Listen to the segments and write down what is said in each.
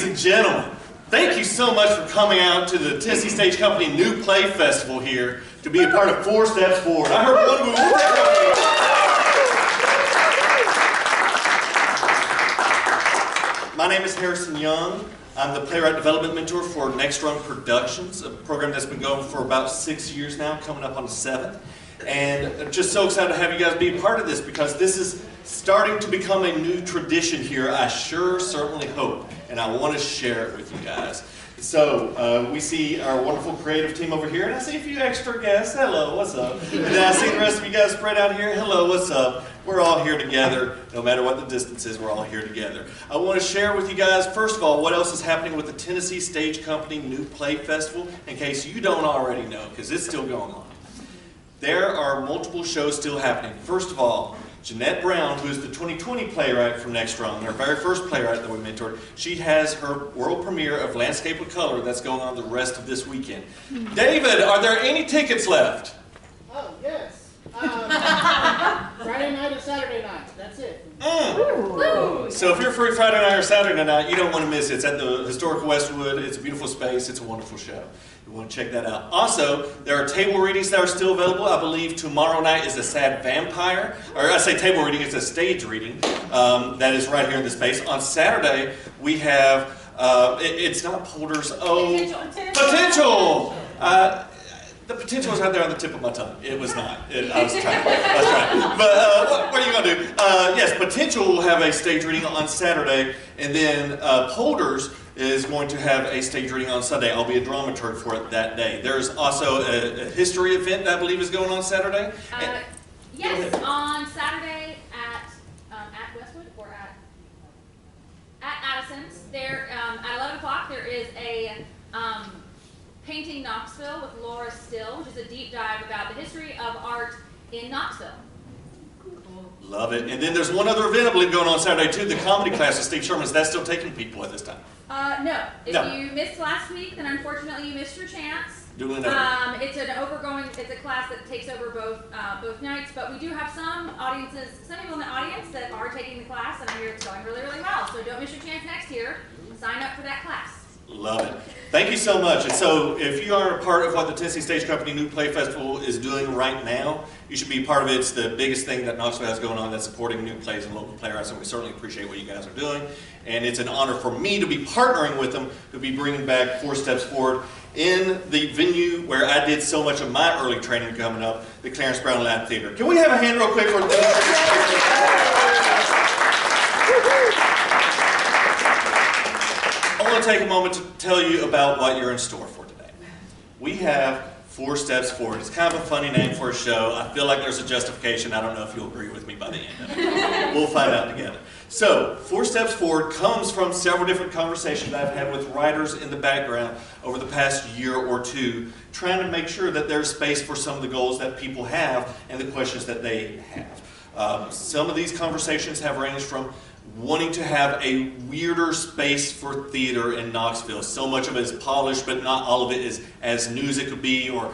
Ladies and gentlemen, thank you so much for coming out to the Tennessee Stage Company New Play Festival here to be a part of 4 Steps Forward. I heard one move. My name is Harrison Young. I'm the Playwright Development Mentor for Next Run Productions, a program that's been going for about 6 years now, coming up on the 7th. And I'm just so excited to have you guys be a part of this because this is starting to become a new tradition here, I certainly hope, and I want to share it with you guys. So, we see our wonderful creative team over here, and I see a few extra guests. Hello, what's up? And then I see the rest of you guys spread out here. Hello, what's up? We're all here together. No matter what the distance is, we're all here together. I want to share with you guys, first of all, what else is happening with the Tennessee Stage Company New Play Festival, in case you don't already know, because it's still going on. There are multiple shows still happening. First of all, Jeanette Brown, who is the 2020 playwright from Next Run, our very first playwright that we mentored, she has her world premiere of Landscape with Color that's going on the rest of this weekend. David, are there any tickets left? Oh, yes. Friday night or Saturday night. That's it. So if you're free Friday night or Saturday night, you don't want to miss it. It's at the Historical Westwood. It's a beautiful space. It's a wonderful show. You want to check that out. Also, there are table readings that are still available. I believe tomorrow night is a Sad Vampire. Or I say table reading, it's a stage reading that is right here in the space. On Saturday, we have, it's not Polders, Potential! The potential was right there on the tip of my tongue. It was not. I was trying. But what are you going to do? Yes, Potential will have a stage reading on Saturday, and then Polders is going to have a stage reading on Sunday. I'll be a dramaturg for it that day. There's also a history event that I believe is going on Saturday. Yes, on Saturday at Westwood or at Addison's. There at 11 o'clock there is a Painting Knoxville with Laura Still, which is a deep dive about the history of art in Knoxville. Love it. And then there's one other event I believe going on Saturday too, the comedy class with Steve Sherman. Is that still taking people at this time? No. If you missed last week, then unfortunately you missed your chance. Duly noted. It's a class that takes over both nights, but we do have some people in the audience that are taking the class, and I hear it's going really, really well. So don't miss your chance next year. Sign up for that class. Love it. Thank you so much. And so if you are a part of what the Tennessee Stage Company New Play Festival is doing right now, you should be a part of it. It's the biggest thing that Knoxville has going on that's supporting new plays and local playwrights, and we certainly appreciate what you guys are doing. And it's an honor for me to be partnering with them to be bringing back 4 Steps Forward in the venue where I did so much of my early training coming up, the Clarence Brown Lab Theater. Can we have a hand real quick for I want to take a moment to tell you about what you're in store for today. We have 4 Steps Forward. It's kind of a funny name for a show. I feel like there's a justification. I don't know if you'll agree with me by the end of it. We'll find out together. So, 4 Steps Forward comes from several different conversations I've had with writers in the background over the past year or two, trying to make sure that there's space for some of the goals that people have and the questions that they have. Some of these conversations have ranged from wanting to have a weirder space for theater in Knoxville. So much of it is polished, but not all of it is as new as it could be, or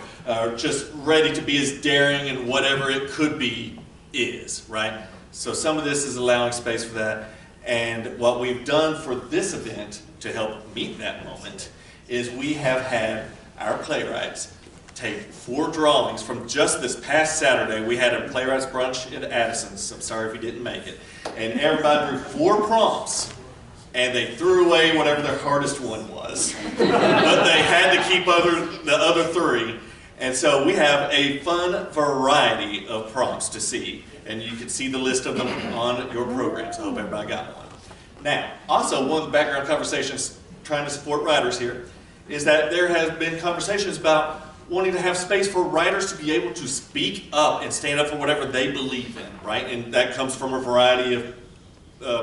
just ready to be as daring and whatever it could be is, right? So some of this is allowing space for that. And what we've done for this event to help meet that moment is we have had our playwrights take 4 drawings from just this past Saturday. We had a playwrights brunch at Addison's. I'm sorry if you didn't make it. And everybody drew 4 prompts, and they threw away whatever their hardest one was. But they had to keep the other 3. And so we have a fun variety of prompts to see. And you can see the list of them on your programs. I hope everybody got one. Now, also one of the background conversations trying to support writers here is that there has been conversations about wanting to have space for writers to be able to speak up and stand up for whatever they believe in, right? And that comes from a variety of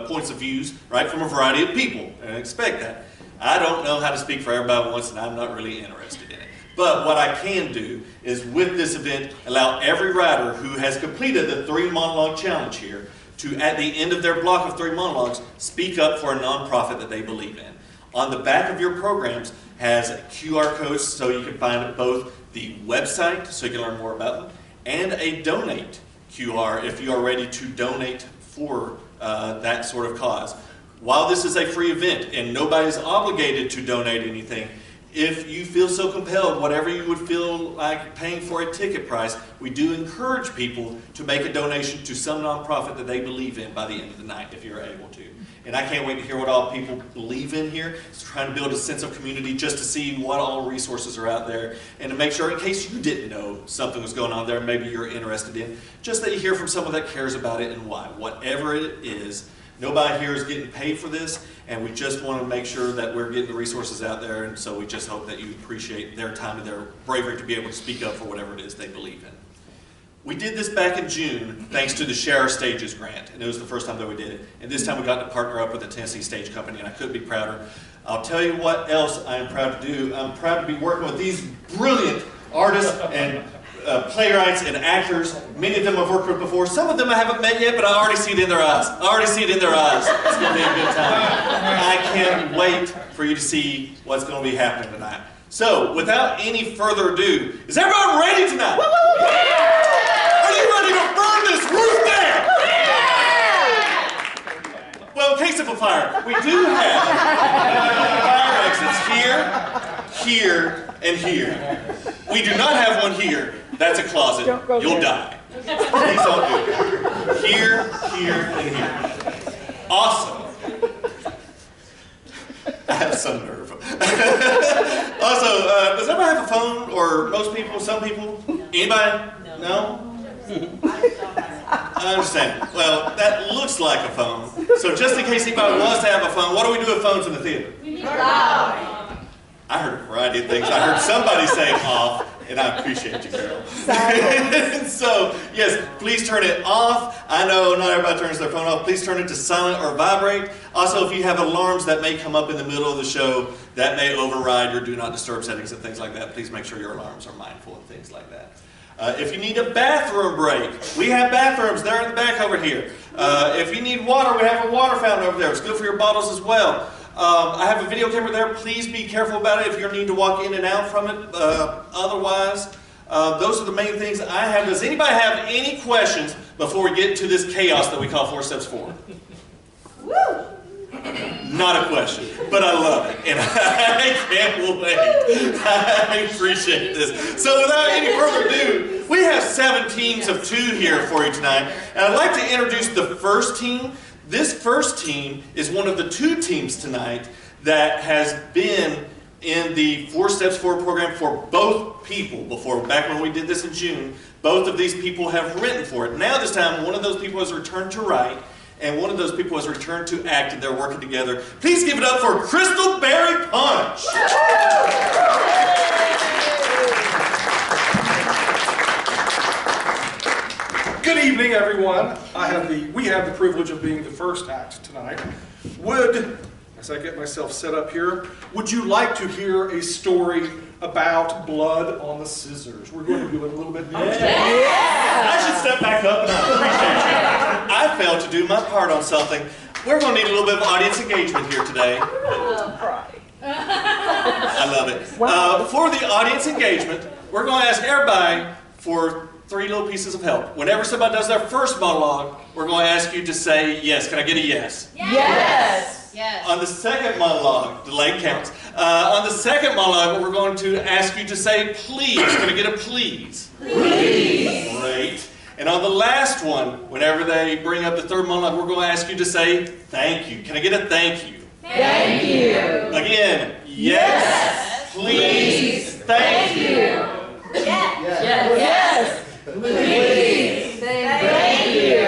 points of views, right? From a variety of people, and I expect that. I don't know how to speak for everybody once, and I'm not really interested in it. But what I can do is, with this event, allow every writer who has completed the 3 monologue challenge here to, at the end of their block of 3 monologues, speak up for a nonprofit that they believe in. On the back of your programs has QR codes so you can find both the website so you can learn more about them and a donate QR if you are ready to donate for that sort of cause. while this is a free event and nobody's obligated to donate anything, if you feel so compelled, whatever you would feel like paying for a ticket price, we do encourage people to make a donation to some nonprofit that they believe in by the end of the night, if you're able to. And I can't wait to hear what all people believe in here. It's trying to build a sense of community just to see what all resources are out there and to make sure, in case you didn't know something was going on there, maybe you're interested in, just that you hear from someone that cares about it and why. Whatever it is, nobody here is getting paid for this, and we just want to make sure that we're getting the resources out there, and so we just hope that you appreciate their time and their bravery to be able to speak up for whatever it is they believe in. We did this back in June thanks to the Share Our Stages grant, and it was the first time that we did it. And this time we got to partner up with the Tennessee Stage Company, and I couldn't be prouder. I'll tell you what else I am proud to do. I'm proud to be working with these brilliant artists and playwrights and actors. Many of them I've worked with before. Some of them I haven't met yet, but I already see it in their eyes. I already see it in their eyes. It's going to be a good time. I can't wait for you to see what's going to be happening tonight. So, without any further ado, is everyone ready tonight? Are you ready to burn this roof down? Well, in case of a fire, we do have fire exits here, here, and here. We do not have one here. That's a closet. You'll die. Please don't do it. Here, here, and here. Awesome. I have some nerve. Also, does everybody have a phone? Or most people? Some people? Anybody? No? I understand. Well, that looks like a phone. So just in case anybody wants to have a phone, what do we do with phones in the theater? We need loud. I heard a variety of things. I heard somebody say off, and I appreciate you, Carol. So, yes, please turn it off. I know not everybody turns their phone off. Please turn it to silent or vibrate. Also, if you have alarms that may come up in the middle of the show, that may override your do not disturb settings and things like that. Please make sure your alarms are mindful of things like that. If you need a bathroom break, we have bathrooms. They're in the back over here. If you need water, we have a water fountain over there. It's good for your bottles as well. I have a video camera there. Please be careful about it if you need to walk in and out from it. Otherwise, those are the main things I have. Does anybody have any questions before we get to this chaos that we call 4 Steps Forward? Woo! Not a question, but I love it, and I can't wait. I appreciate this. So without any further ado, we have 7 teams of 2 here for you tonight, and I'd like to introduce the first team. This first team is one of the 2 teams tonight that has been in the 4 Steps Forward program for both people before. Back when we did this in June, both of these people have written for it. Now this time, one of those people has returned to write, and one of those people has returned to act, and they're working together. Please give it up for Crystal Berry Punch. Good evening, everyone. We have the privilege of being the first act tonight. As I get myself set up here, would you like to hear a story about blood on the scissors? We're going to do it a little bit. I should step back up, and I appreciate you. I failed to do my part on something. We're going to need a little bit of audience engagement here today. I love it. For the audience engagement, we're going to ask everybody for 3 little pieces of help. Whenever somebody does their first monologue, we're going to ask you to say yes. Can I get a yes? Yes. Yes. On the second monologue, the leg counts. On the second monologue, we're going to ask you to say please. Can I get a please? Please. Great. And on the last one, whenever they bring up the third monologue, we're going to ask you to say thank you. Can I get a thank you? Thank you. Again, yes. Please. Thank you. Yes. Please. Thank you.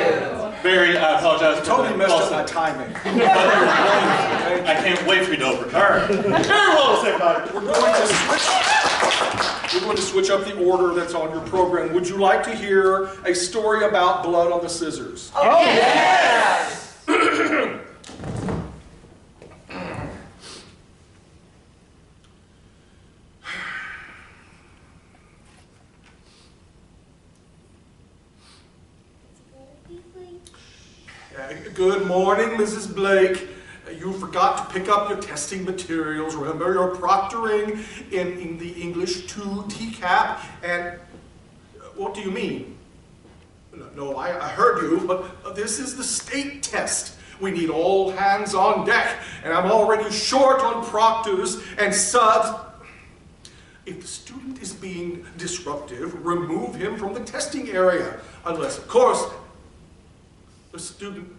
Barry, I apologize. Totally messed up my timing. I can't wait for you to overcome. All right. Everybody. We're going to switch up the order that's on your program. Would you like to hear a story about blood on the scissors? Oh, yes. Good morning, Mrs. Blake. You forgot to pick up your testing materials. Remember your proctoring in the English 2 TCAP. And what do you mean? No, I heard you, but this is the state test. We need all hands on deck, and I'm already short on proctors and subs. If the student is being disruptive, remove him from the testing area. Unless, of course, the student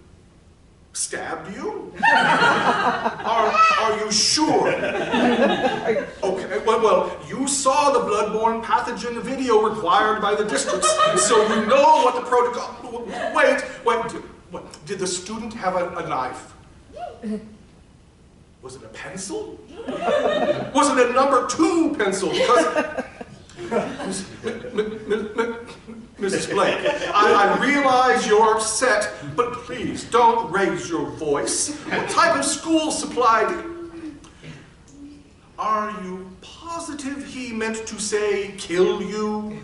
stabbed you? Are you sure? Okay, well, you saw the bloodborne pathogen video required by the districts, so you know what the protocol. Wait, did the student have a knife? Was it a pencil? Was it a number 2 pencil? Because Mrs. Blake, I realize you're upset, but please don't raise your voice. What type of school supply Are you positive he meant to say kill you?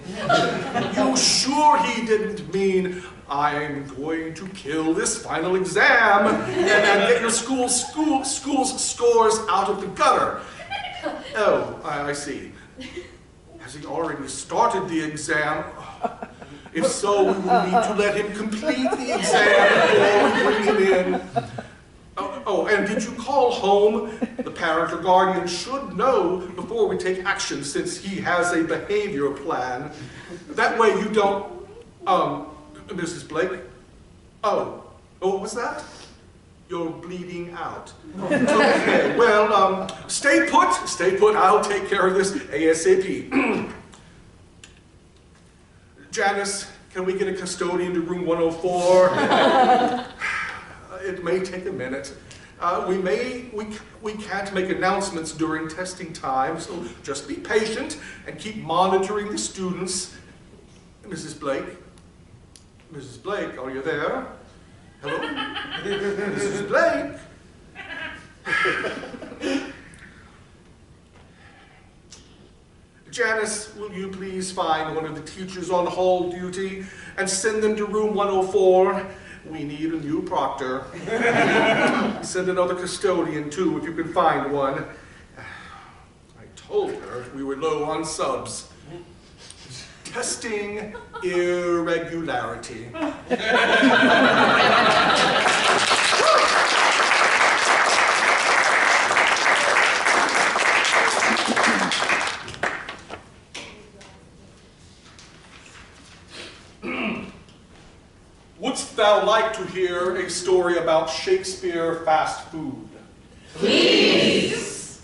You sure he didn't mean I'm going to kill this final exam and get your school's scores out of the gutter? Oh, I see. Has he already started the exam? If so, we will need to let him complete the exam before we bring him in. Oh, and did you call home? The parent or guardian should know before we take action, since he has a behavior plan. That way you don't, Mrs. Blake? Oh, what was that? You're bleeding out. Okay, well, stay put, I'll take care of this ASAP. Janice, can we get a custodian to room 104? It may take a minute. We can't make announcements during testing time, so just be patient and keep monitoring the students. Mrs. Blake? Mrs. Blake, are you there? Hello? Mrs. Blake? Janice, will you please find one of the teachers on hall duty and send them to room 104? We need a new proctor. Send another custodian too, if you can find one. I told her we were low on subs. Testing irregularity. Wouldst thou like to hear a story about Shakespeare fast food? Please!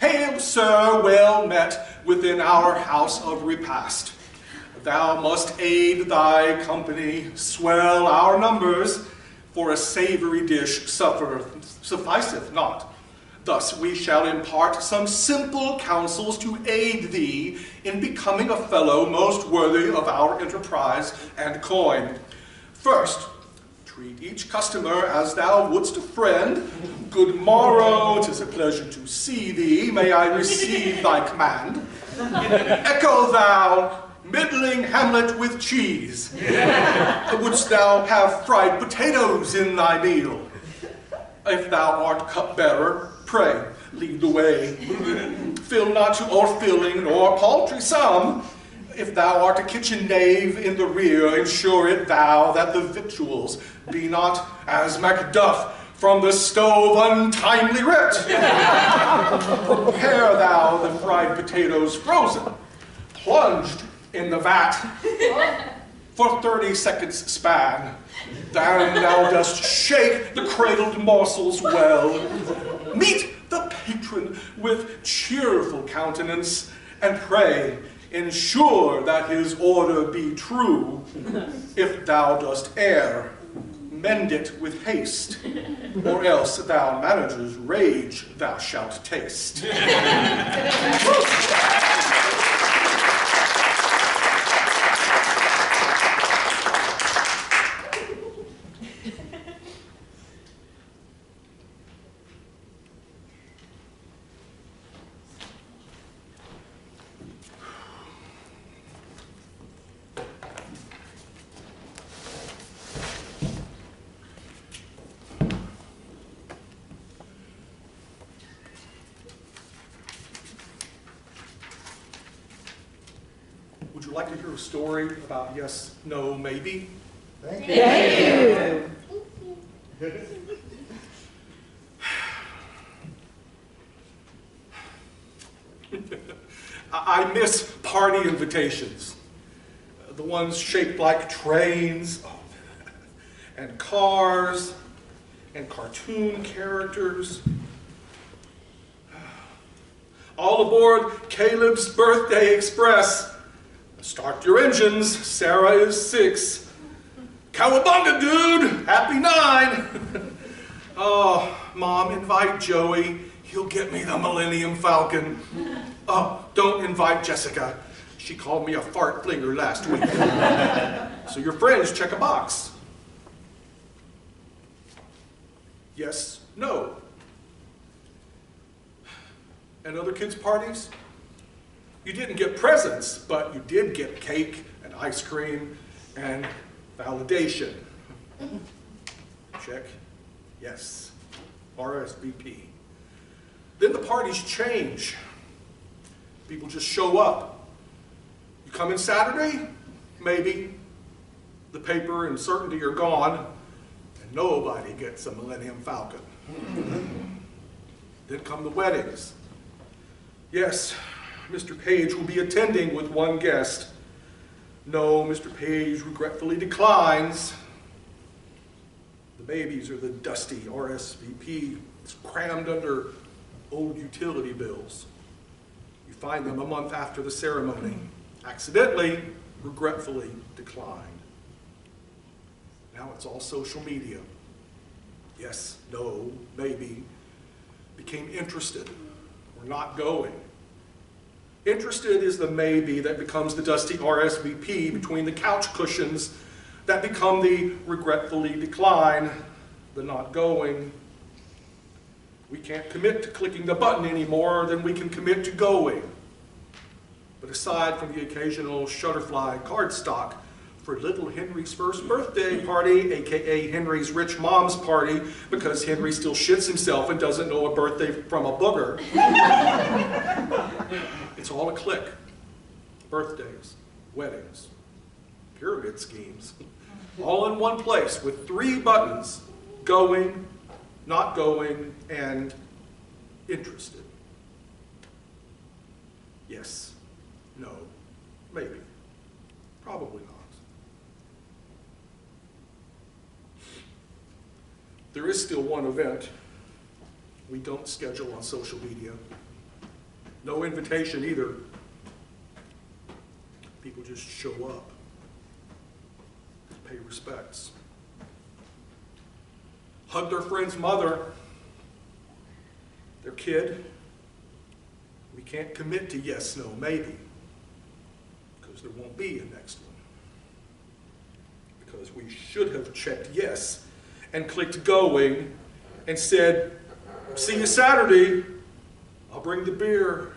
Hail, sir, well met within our house of repast. Thou must aid thy company, swell our numbers, for a savory dish sufficeth not. Thus we shall impart some simple counsels to aid thee in becoming a fellow most worthy of our enterprise and coin. First, treat each customer as thou wouldst a friend. Good morrow, 'tis a pleasure to see thee. May I receive thy command? Echo thou, middling Hamlet with cheese. Wouldst thou have fried potatoes in thy meal? If thou art cupbearer, pray, lead the way. Fill not to o'erfilling nor paltry sum. If thou art a kitchen knave in the rear, ensure it thou that the victuals be not as Macduff from the stove untimely ripped. Prepare thou the fried potatoes frozen, plunged in the vat for 30 seconds span. Then thou dost shake the cradled morsels well. Meet the patron with cheerful countenance, and pray, ensure that his order be true. If thou dost err, mend it with haste, or else thou manager's rage thou shalt taste. like to hear a story about yes, no, maybe? Thank you. I miss party invitations. The ones shaped like trains, and cars, and cartoon characters. All aboard Caleb's Birthday Express. Start your engines, Sarah is 6. Cowabunga, dude, happy 9. Oh, Mom, invite Joey. He'll get me the Millennium Falcon. Oh, don't invite Jessica. She called me a fart flinger last week. So your friends check a box. Yes, no. And other kids' parties? You didn't get presents, but you did get cake and ice cream and validation. Check. Yes. RSVP. Then the parties change. People just show up. You come in Saturday? Maybe. The paper and certainty are gone, and nobody gets a Millennium Falcon. Then come the weddings. Yes, Mr. Page will be attending with one guest. No, Mr. Page regretfully declines. The babies are the dusty RSVP. It's crammed under old utility bills. You find them a month after the ceremony. Accidentally, regretfully declined. Now it's all social media. Yes, no, maybe. Became interested. We're not going. Interested is the maybe that becomes the dusty RSVP between the couch cushions that become the regretfully decline, the not going. We can't commit to clicking the button any more than we can commit to going. But aside from the occasional Shutterfly cardstock for little Henry's first birthday party, aka Henry's rich mom's party, because Henry still shits himself and doesn't know a birthday from a booger. It's all a click. Birthdays, weddings, pyramid schemes, all in one place with 3 buttons: going, not going, and interested. Yes, no, maybe, probably not. There is still one event we don't schedule on social media. No invitation either. People just show up, pay respects, hug their friend's mother, their kid. We can't commit to yes, no, maybe, because there won't be a next one. Because we should have checked yes and clicked going and said, see you Saturday, I'll bring the beer.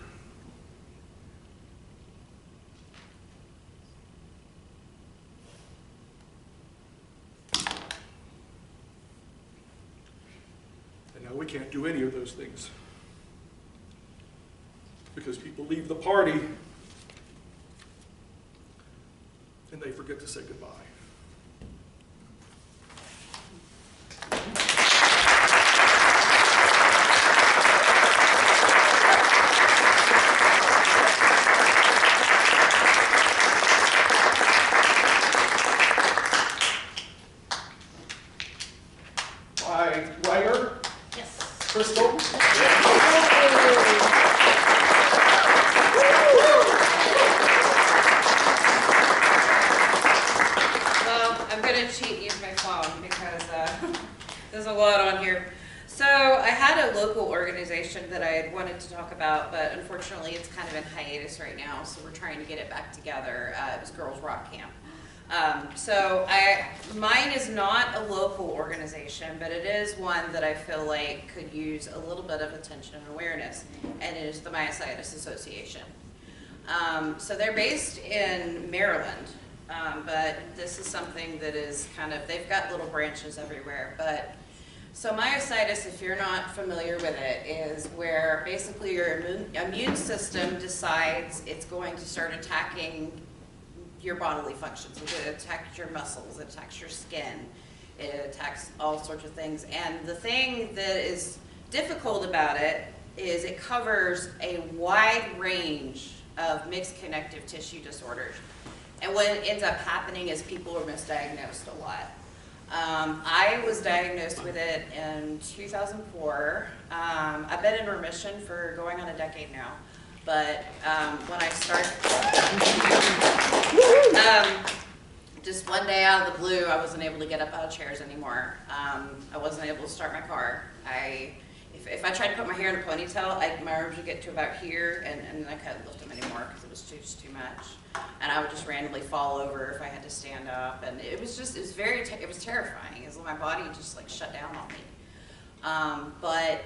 And now we can't do any of those things because people leave the party and they forget to say goodbye. Writer? Yes. Crystal? Well, I'm going to cheat and use my phone because there's a lot on here. So I had a local organization that I had wanted to talk about, but unfortunately it's kind of in hiatus right now, so we're trying to get it back together. It was Girls Rock Camp. Mine is not a local organization, but it is one that I feel like could use a little bit of attention and awareness, and it is the Myositis Association. So they're based in Maryland, but this is something that is kind of, they've got little branches everywhere. But so myositis, if you're not familiar with it, is where basically your immune system decides it's going to start attacking your bodily functions. It attacks your muscles, it attacks your skin, it attacks all sorts of things. And the thing that is difficult about it is it covers a wide range of mixed connective tissue disorders. And what ends up happening is people are misdiagnosed a lot. I was diagnosed with it in 2004. I've been in remission for going on a decade now. But when I started, just one day out of the blue, I wasn't able to get up out of chairs anymore. I wasn't able to start my car. If I tried to put my hair in a ponytail, my arms would get to about here, and I couldn't lift them anymore because it was just too much. And I would just randomly fall over if I had to stand up, and it was terrifying. It was like my body just like shut down on me. But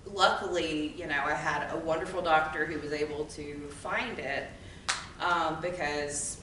luckily, you know, I had a wonderful doctor who was able to find it, because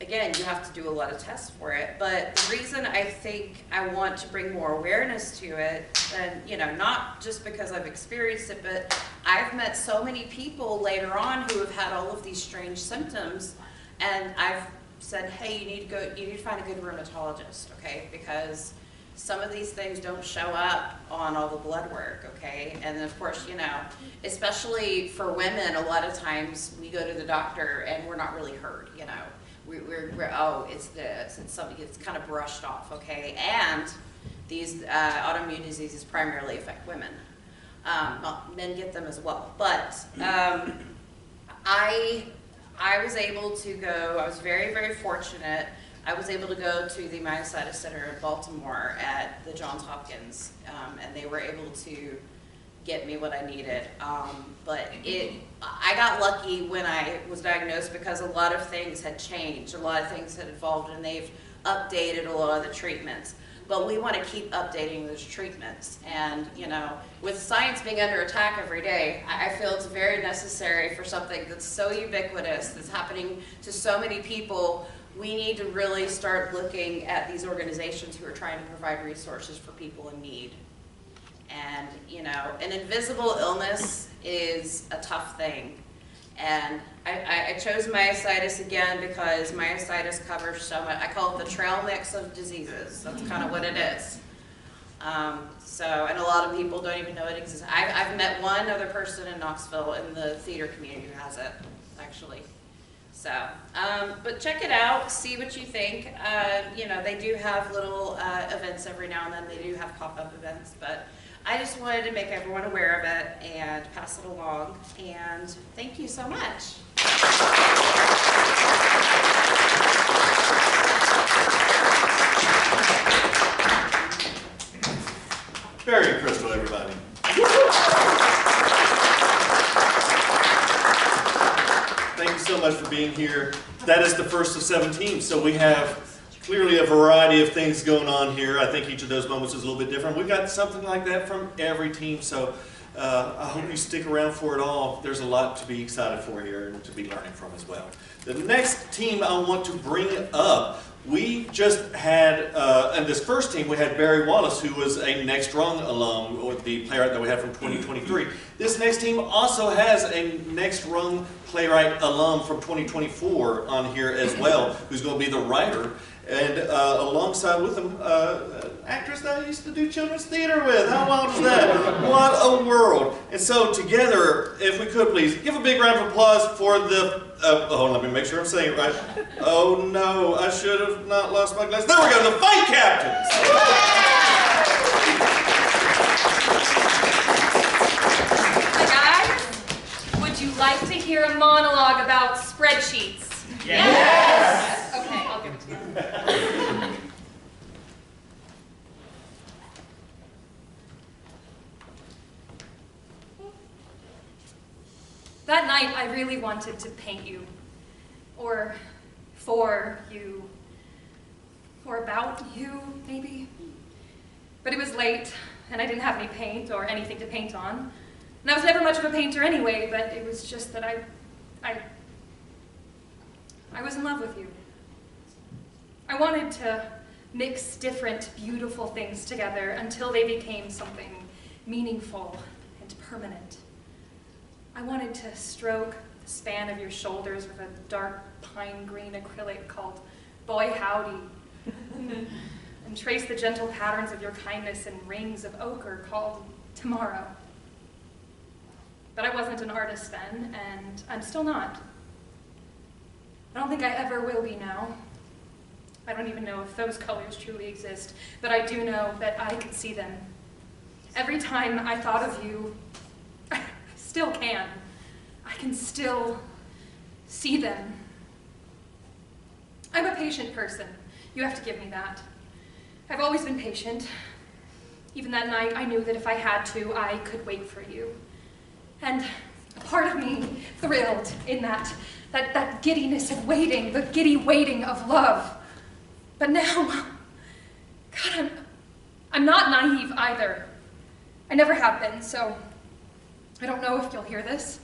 again, you have to do a lot of tests for it. But the reason I think I want to bring more awareness to it, and you know, not just because I've experienced it, but I've met so many people later on who have had all of these strange symptoms, and I've said, hey, you need to find a good rheumatologist, okay? Because some of these things don't show up on all the blood work, okay? And then of course, you know, especially for women, a lot of times we go to the doctor and we're not really heard, you know. We're oh, it's this, it's something, it's kind of brushed off, okay? And these autoimmune diseases primarily affect women. Well, men get them as well, but I was able to go, I was very, very fortunate. I was able to go to the Myositis Center in Baltimore at the Johns Hopkins, and they were able to get me what I needed. But I got lucky when I was diagnosed because a lot of things had changed, a lot of things had evolved, and they've updated a lot of the treatments. But we want to keep updating those treatments. And you know, with science being under attack every day, I feel it's very necessary for something that's so ubiquitous, that's happening to so many people. We need to really start looking at these organizations who are trying to provide resources for people in need. And you know, an invisible illness is a tough thing. And I chose myositis again because myositis covers so much. I call it the trail mix of diseases. That's kind of what it is. And a lot of people don't even know it exists. I've met one other person in Knoxville in the theater community who has it, actually. So, but check it out, see what you think. You know, they do have little events every now and then. They do have pop-up events, but I just wanted to make everyone aware of it and pass it along. And thank you so much. Barry and Crystal, everybody. Thank you so much for being here. That is the first of 17, so we have clearly a variety of things going on here. I think each of those moments is a little bit different. We've got something like that from every team, so I hope you stick around for it all. There's a lot to be excited for here and to be learning from as well. The next team I want to bring up, we just had, in this first team, we had Barry Wallace, who was a Next Rung alum, with the playwright that we had from 2023. This next team also has a Next Rung playwright alum from 2024 on here as well, who's going to be the writer. And alongside with them, actress that I used to do children's theater with. How wild is that? What a world. And so together, if we could please, give a big round of applause for the, hold on, let me make sure I'm saying it right. Oh no, I should have not lost my glasses. There we go, the Fight Captains. Hi guys, would you like to hear a monologue about spreadsheets? Yes. Okay, I'll give it to you. That night, I really wanted to paint you, or for you, or about you, maybe. But it was late, and I didn't have any paint or anything to paint on. And I was never much of a painter anyway, but it was just that I was in love with you. I wanted to mix different, beautiful things together until they became something meaningful and permanent. I wanted to stroke the span of your shoulders with a dark pine green acrylic called Boy Howdy, and trace the gentle patterns of your kindness in rings of ochre called Tomorrow. But I wasn't an artist then, and I'm still not. I don't think I ever will be now. I don't even know if those colors truly exist, but I do know that I can see them. Every time I thought of you, I still can. I can still see them. I'm a patient person. You have to give me that. I've always been patient. Even that night, I knew that if I had to, I could wait for you. And a part of me thrilled in that giddiness of waiting, the giddy waiting of love. But now, God, I'm not naive either. I never have been, so I don't know if you'll hear this.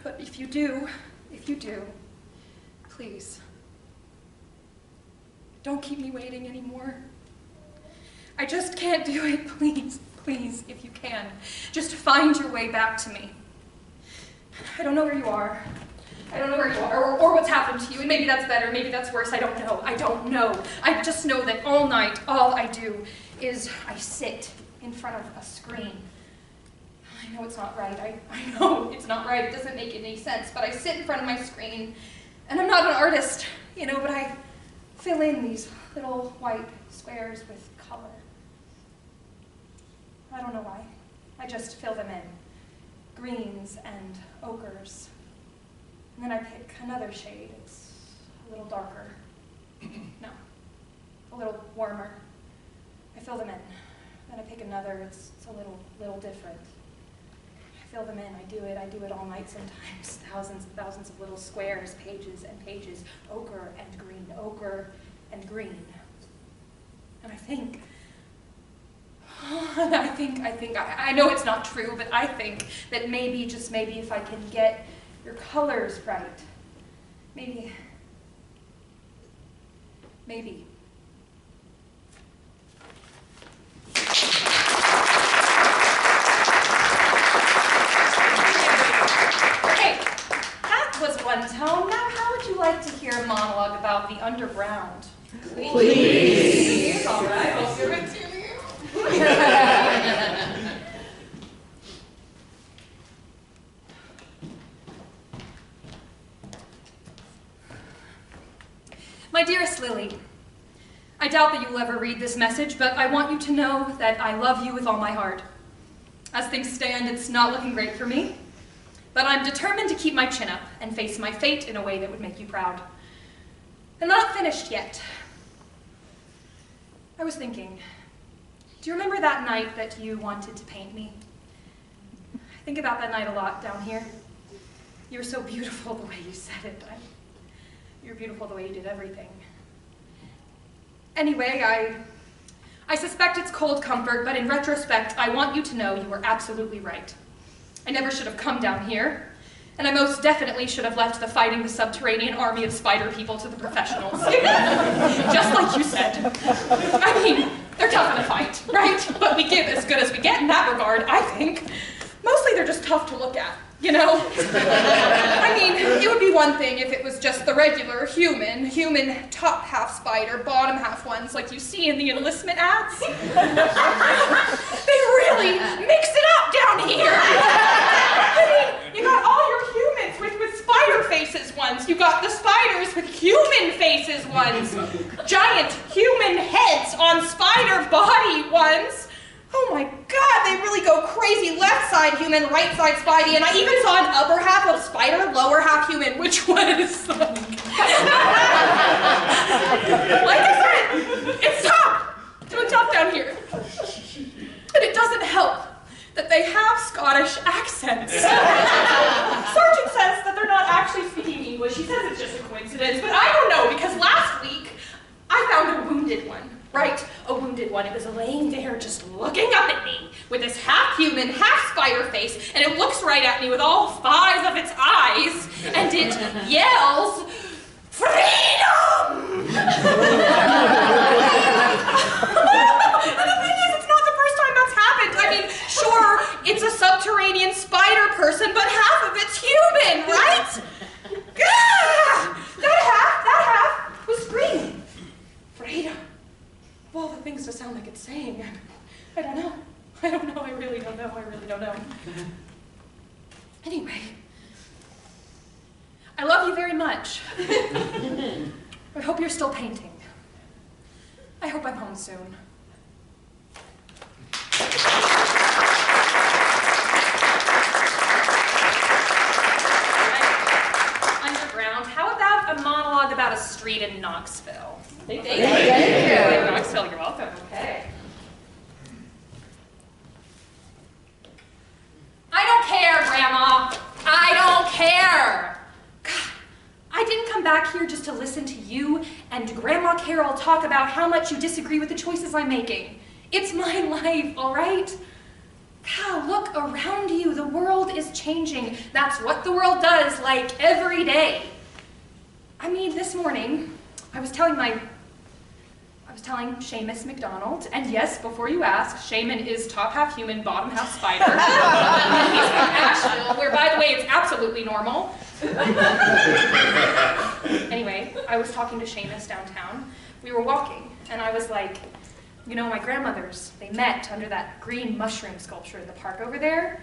But if you do, please, don't keep me waiting anymore. I just can't do it, please, please, if you can. Just find your way back to me. I don't know where you are. I don't know where you are, or what's happened to you, and maybe that's better, maybe that's worse, I don't know. I don't know. I just know that all night, all I do is I sit in front of a screen. I know it's not right. I know it's not right. It doesn't make any sense, but I sit in front of my screen, and I'm not an artist, you know, but I fill in these little white squares with color. I don't know why. I just fill them in. Greens and ochres. And then I pick another shade. It's a little darker. No, a little warmer. I fill them in. Then I pick another. It's a little different. I fill them in. I do it all night sometimes. Thousands and thousands of little squares, pages and pages, ochre and green, ochre and green. And I think, I know it's not true, but I think that maybe, just maybe, if I can get your colors right, maybe. Okay, that was one tone. Now, how would you like to hear a monologue about the underground? Please. All right, I'll give it to you. My dearest Lily, I doubt that you will ever read this message, but I want you to know that I love you with all my heart. As things stand, it's not looking great for me, but I'm determined to keep my chin up and face my fate in a way that would make you proud. I'm not finished yet. I was thinking, do you remember that night that you wanted to paint me? I think about that night a lot down here. You were so beautiful the way you said it. You're beautiful the way you did everything. Anyway, I suspect it's cold comfort, but in retrospect, I want you to know you were absolutely right. I never should have come down here, and I most definitely should have left the fighting the subterranean army of spider people to the professionals. Just like you said. I mean, they're tough in a fight, right? But we give as good as we get in that regard, I think. Mostly they're just tough to look at. You know? I mean, it would be one thing if it was just the regular human top half spider, bottom half ones like you see in the enlistment ads. They really mix it up down here. I mean, you got all your humans with spider faces ones. You got the spiders with human faces ones. Giant human heads on spider body ones. Oh my God, they really go crazy. Left side human, right side spidey, and I even saw an upper half of spider, lower half human, which was like I said, it's tough. Doing tough down here. And it doesn't help that they have Scottish accents. Sergeant says that they're not actually speaking English. He says it's just a coincidence, but I don't know, because last week I found a wounded one. Right, a wounded one. It was laying there just looking up at me with this half human, half spider face, and it looks right at me with all 5 of its eyes, and it yells, "Freedom!" And the thing is, it's not the first time that's happened. I mean, sure, it's a subterranean spider person Anyway, I love you very much. I hope you're still painting. I hope I'm home soon. Underground, how about a monologue about a street in Knoxville? Thank you. Knoxville, you're welcome. Okay. I don't care, Grandma. I don't care. God, I didn't come back here just to listen to you and Grandma Carol talk about how much you disagree with the choices I'm making. It's my life, all right? God, look around you. The world is changing. That's what the world does, like, every day. I mean, this morning, I was telling Seamus McDonald, and yes, before you ask, Shaman is top half human, bottom half spider. He's from Asheville, where, by the way, it's absolutely normal. Anyway, I was talking to Seamus downtown. We were walking, and I was like, you know, my grandmothers, they met under that green mushroom sculpture in the park over there.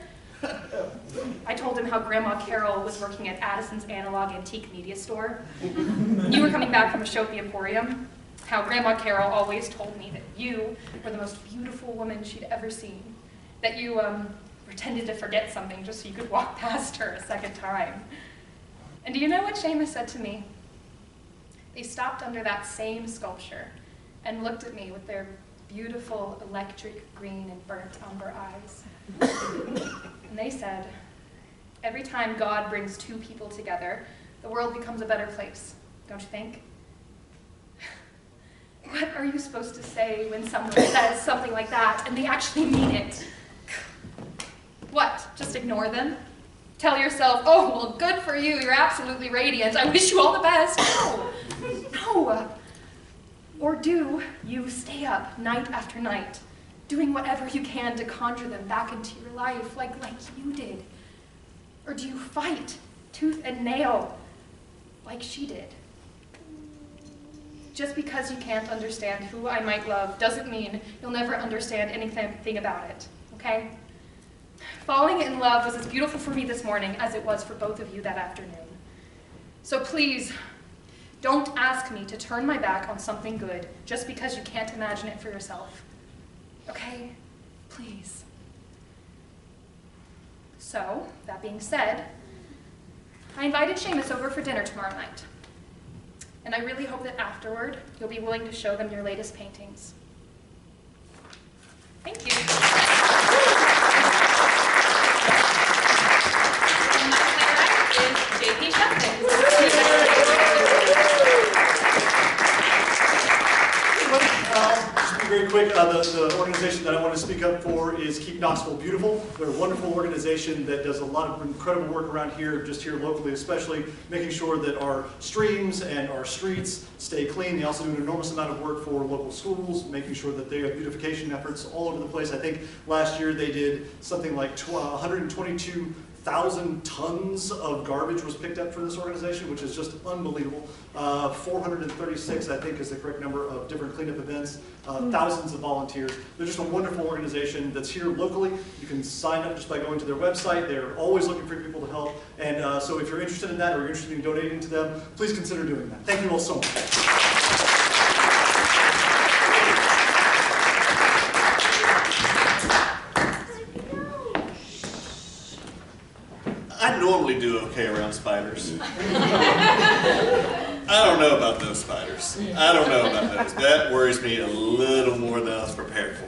I told him how Grandma Carol was working at Addison's Analog Antique Media Store. You were coming back from a show at the Emporium. How Grandma Carol always told me that you were the most beautiful woman she'd ever seen. That you pretended to forget something just so you could walk past her a second time. And do you know what Seamus said to me? They stopped under that same sculpture and looked at me with their beautiful electric green and burnt umber eyes. And they said, every time God brings two people together, the world becomes a better place, don't you think? What are you supposed to say when someone says something like that and they actually mean it? What, just ignore them? Tell yourself, oh, well, good for you, you're absolutely radiant, I wish you all the best. No. Or do you stay up night after night, doing whatever you can to conjure them back into your life like you did? Or do you fight tooth and nail like she did? Just because you can't understand who I might love doesn't mean you'll never understand anything about it, okay? Falling in love was as beautiful for me this morning as it was for both of you that afternoon. So please, don't ask me to turn my back on something good just because you can't imagine it for yourself, okay? Please. So, that being said, I invited Seamus over for dinner tomorrow night. And I really hope that afterward, you'll be willing to show them your latest paintings. Thank you. And my playwright is J.P. Just be very quick, the organization that I want to speak up for is Keep Knoxville Beautiful. They're a wonderful organization that does a lot of incredible work around here, just here locally especially, making sure that our streams and our streets stay clean. They also do an enormous amount of work for local schools, making sure that they have beautification efforts all over the place. I think last year they did something like 122,000 tons of garbage was picked up for this organization, which is just unbelievable. 436, I think, is the correct number of different cleanup events. Thousands of volunteers. They're just a wonderful organization that's here locally. You can sign up just by going to their website. They're always looking for people to help. And so if you're interested in that or you're interested in donating to them, please consider doing that. Thank you all so much. I normally do okay around spiders. I don't know about those spiders. I don't know about those. That worries me a little more than I was prepared for.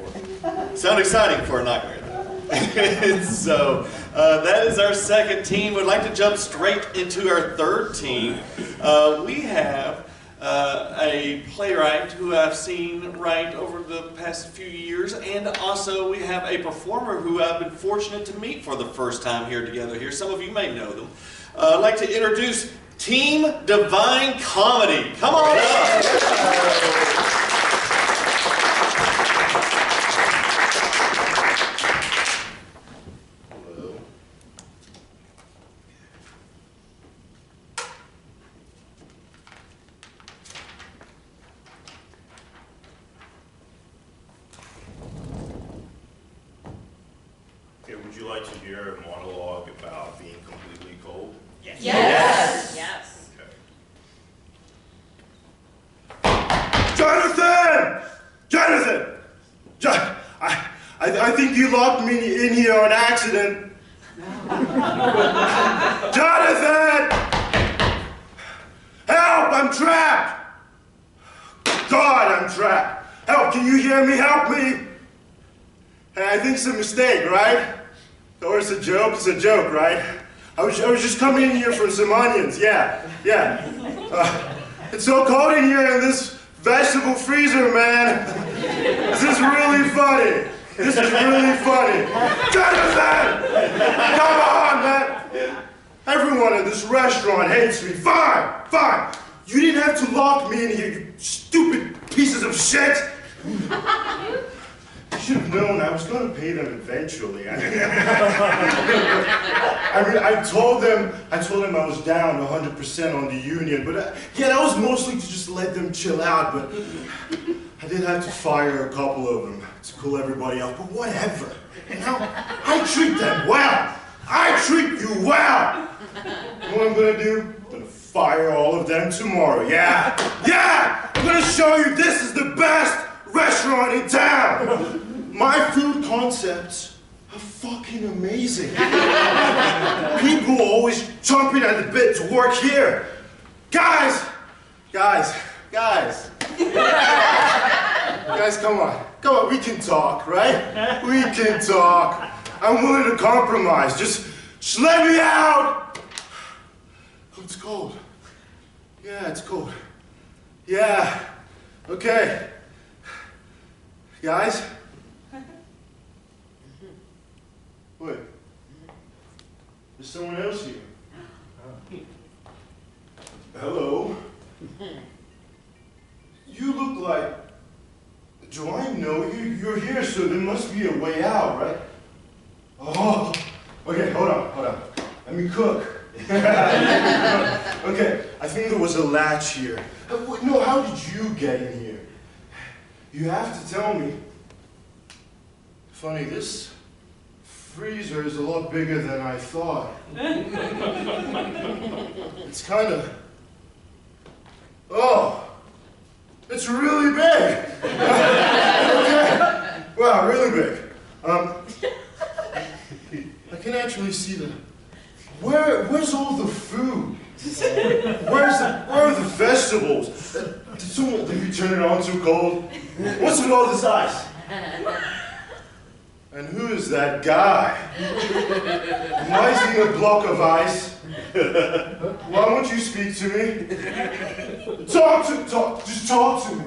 Sound exciting for a nightmare, though. So that is our second team. We'd like to jump straight into our third team. We have a playwright who I've seen write over the past few years, and also we have a performer who I've been fortunate to meet for the first time here together here. Some of you may know them. I'd like to introduce Team Divine Comedy. Come on up. Okay, would would you like to hear a monologue about being completely cold? Yes. Yes. Yes. Okay. Jonathan! Jonathan! I think you locked me in here on accident. Jonathan! Help! I'm trapped! God, I'm trapped. Help, can you hear me? Help me! Hey, I think it's a mistake, right? Or it's a joke? It's a joke, right? I was just coming in here for some onions, yeah. It's so cold in here in this vegetable freezer, man. This is really funny. This is really funny. Jonathan! Come on, man! Everyone in this restaurant hates me. Fine. You didn't have to lock me in here, you stupid pieces of shit. You should have known I was going to pay them eventually. I told them I was down 100% on the union, but yeah, that was mostly to just let them chill out, but I did have to fire a couple of them to cool everybody off, but whatever. You know, I treat them well. I treat you well. You know what I'm going to do? I'm going to fire all of them tomorrow. Yeah, I'm going to show you this is the best restaurant in town. My food concepts are fucking amazing. People are always chomping at the bit to work here. Guys, come on, we can talk, right? We can talk. I'm willing to compromise. Just let me out. Oh, it's cold. Yeah, it's cold. Yeah, okay. Guys? Wait. There's someone else here. Hello? You look like... Do I know you? You're here, so there must be a way out, right? Oh, okay, hold on. Let me cook. Okay, I think there was a latch here. No, how did you get in here? You have to tell me. Funny, this freezer is a lot bigger than I thought. It's kind of... Oh, it's really big. Okay. Wow, really big. I can actually see the... Where's all the food? Where are the vegetables? Did you turn it on too cold? What's with all this ice? And who is that guy? Why is he a block of ice? Why won't you speak to me? Just talk to me.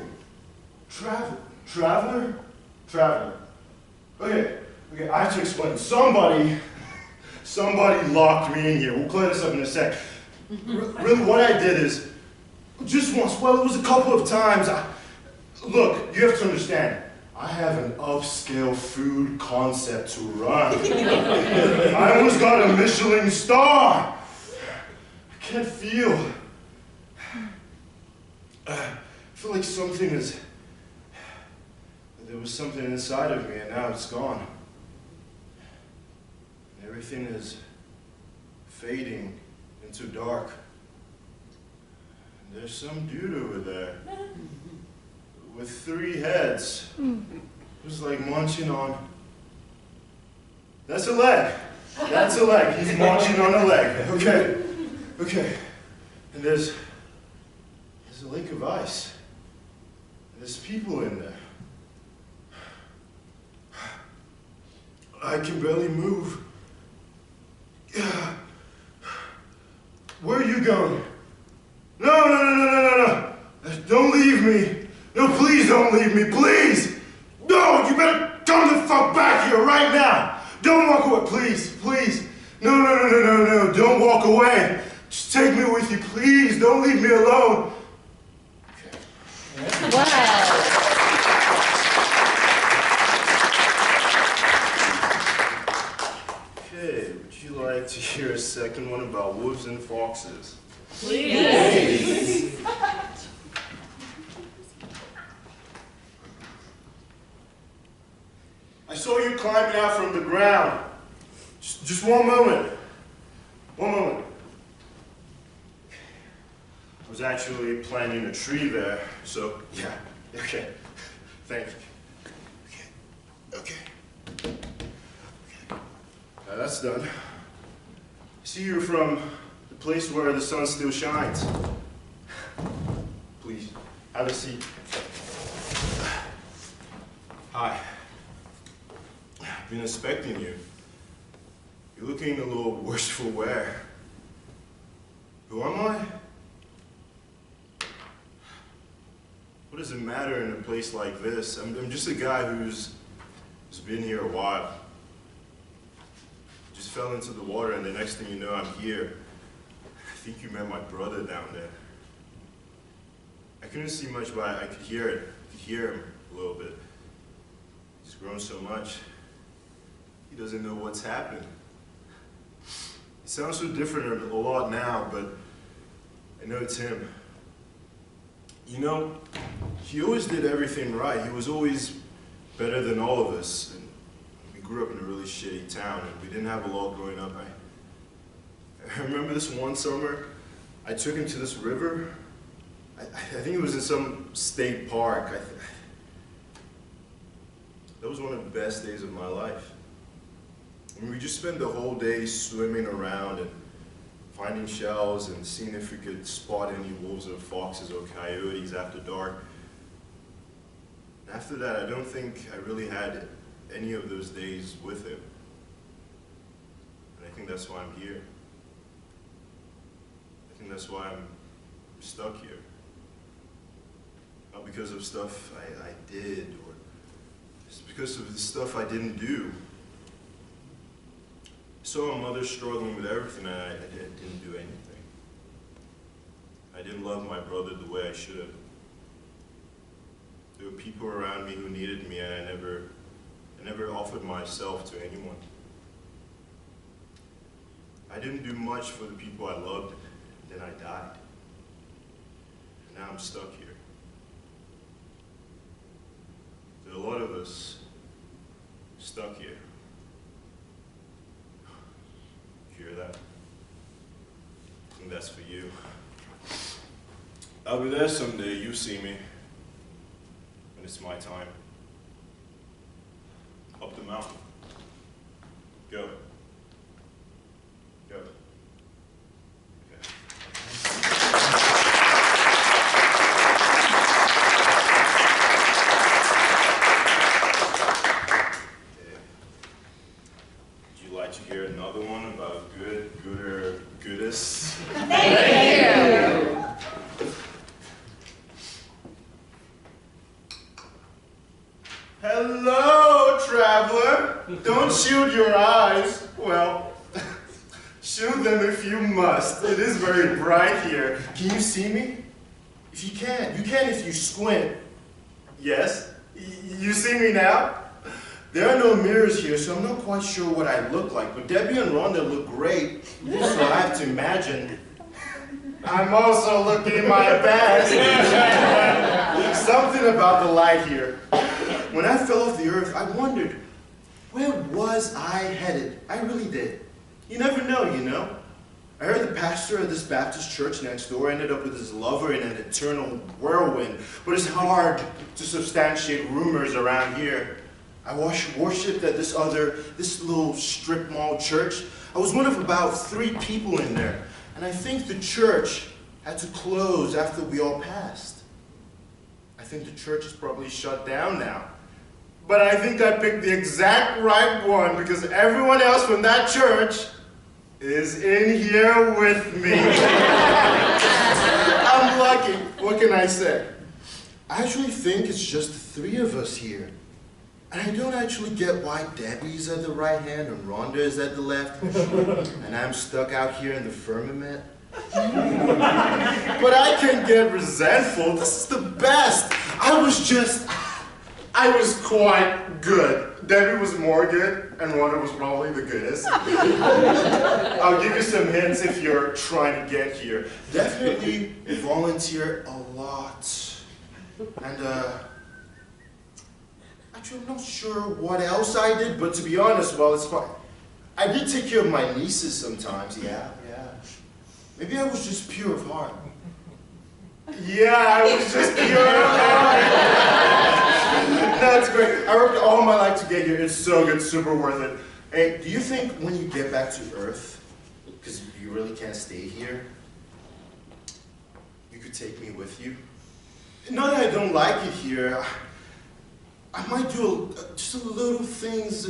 Traveler? Okay, I have to explain. Somebody locked me in here. We'll clear this up in a sec. Really, what I did is, just once, well, it was a couple of times. Look, you have to understand, I have an upscale food concept to run. I almost got a Michelin star. I can't feel. I feel like there was something inside of me and now it's gone. Everything is fading into dark. There's some dude over there with 3 heads who's like munching on... That's a leg. That's a leg. He's munching on a leg. Okay. And there's a lake of ice. There's people in there. I can barely move. Where are you going? No. Don't leave me. No, please don't leave me, please. No, you better come the fuck back here right now. Don't walk away, please. No, don't walk away. Just take me with you, please. Don't leave me alone. Okay. Wow. Okay, would you like to hear a second one about wolves and foxes? Please. I saw you climbing out from the ground. Just one moment. One moment. I was actually planting a tree there, so yeah, okay. Thank you. Okay. Now that's done. I see you're from the place where the sun still shines. Please, have a seat. Hi. I've been expecting you. You're looking a little worse for wear. Who am I? What does it matter in a place like this? I'm just a guy who's been here a while. Just fell into the water, and the next thing you know, I'm here. I think you met my brother down there. I couldn't see much, but I could hear it. I could hear him a little bit. He's grown so much. He doesn't know what's happened. He sounds so different a lot now, but I know it's him. You know, he always did everything right. He was always better than all of us. And we grew up in a really shitty town, and we didn't have a lot growing up. I remember this one summer, I took him to this river. I think it was in some state park. That was one of the best days of my life. I mean, we just spent the whole day swimming around and finding shells and seeing if we could spot any wolves or foxes or coyotes after dark. And after that, I don't think I really had any of those days with him. And I think that's why I'm here. I think that's why I'm stuck here. Not because of stuff I did, or just because of the stuff I didn't do. I saw my mother struggling with everything, and I didn't do anything. I didn't love my brother the way I should have. There were people around me who needed me, and I never offered myself to anyone. I didn't do much for the people I loved, and then I died. And now I'm stuck here. There are a lot of us stuck here. You hear that? I think that's for you. I'll be there someday. You see me. When it's my time. Up the mountain. Go. Go. Okay. Would you like to hear another one about good, gooder, goodest? Thank you. Hello, traveler. Don't shield your eyes. Well, shield them if you must. It is very bright here. Can you see me? If you can. You can if you squint. Yes? You see me now? There are no mirrors here, so I'm not quite sure what I look like, but Debbie and Rhonda look great, so I have to imagine I'm also looking my best. Something about the light here. When I fell off the earth, I wondered, where was I headed? I really did. You never know, you know? I heard the pastor of this Baptist church next door ended up with his lover in an eternal whirlwind, but it's hard to substantiate rumors around here. I worshipped at this little strip mall church. I was one of about 3 people in there, and I think the church had to close after we all passed. I think the church is probably shut down now. But I think I picked the exact right one because everyone else from that church is in here with me. I'm lucky. What can I say? I actually think it's just the 3 of us here. And I don't actually get why Debbie's at the right hand and Rhonda is at the left. And I'm stuck out here in the firmament. But I can get resentful. This is the best. I was quite good. Debbie was more good, and Rhonda was probably the goodest. I'll give you some hints if you're trying to get here. Definitely volunteer a lot. And, actually, I'm not sure what else I did, but to be honest, well, it's fine. I did take care of my nieces sometimes, yeah. Maybe I was just pure of heart. Yeah, I was just pure of heart. That's great. I worked all my life to get here. It's so good, super worth it. Hey, do you think when you get back to Earth, because you really can't stay here, you could take me with you? Not that I don't like it here. I might do just a little things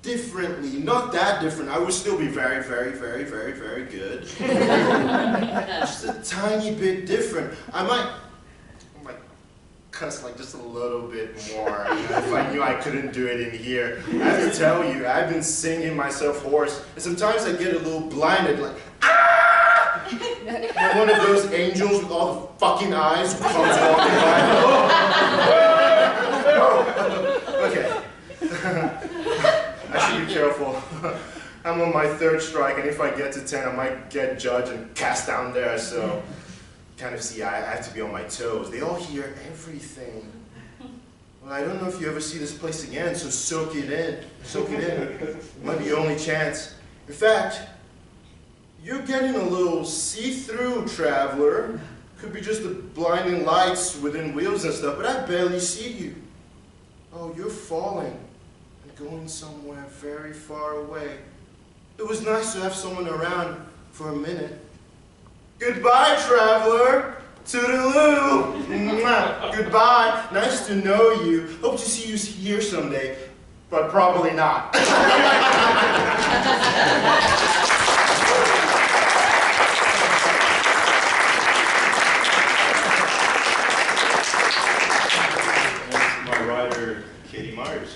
differently. Not that different. I would still be very, very, very, very, very good. Just a tiny bit different. I might cuss like just a little bit more, if I knew I couldn't do it in here. I have to tell you, I've been singing myself hoarse, and sometimes I get a little blinded, like, ah! Like one of those angels with all the fucking eyes who comes walking by. Okay. I should be careful. I'm on my 3rd strike, and if I get to 10, I might get judged and cast down there, so kind of see, I have to be on my toes. They all hear everything. Well, I don't know if you ever see this place again, so soak it in. Soak it in. It might be your only chance. In fact, you're getting a little see-through, traveler. Could be just the blinding lights within wheels and stuff, but I barely see you. Oh, you're falling and going somewhere very far away. It was nice to have someone around for a minute. Goodbye, traveler. Toodaloo. Mwah. Goodbye. Nice to know you. Hope to see you here someday, but probably not. My rider, Katie Myers.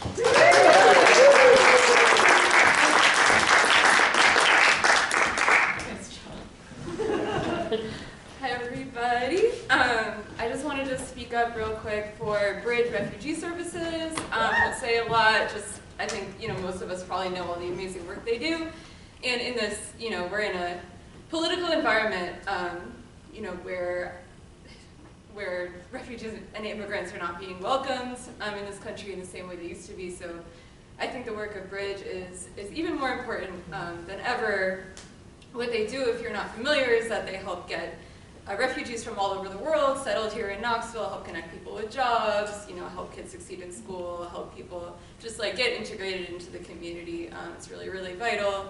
Hi everybody. I just wanted to speak up real quick for Bridge Refugee Services. Won't say a lot, just I think most of us probably know all the amazing work they do. And in this, we're in a political environment, where refugees and immigrants are not being welcomed in this country in the same way they used to be. So I think the work of Bridge is even more important than ever. What they do, if you're not familiar, is that they help get refugees from all over the world settled here in Knoxville, help connect people with jobs, help kids succeed in school, help people just get integrated into the community. It's really, really vital.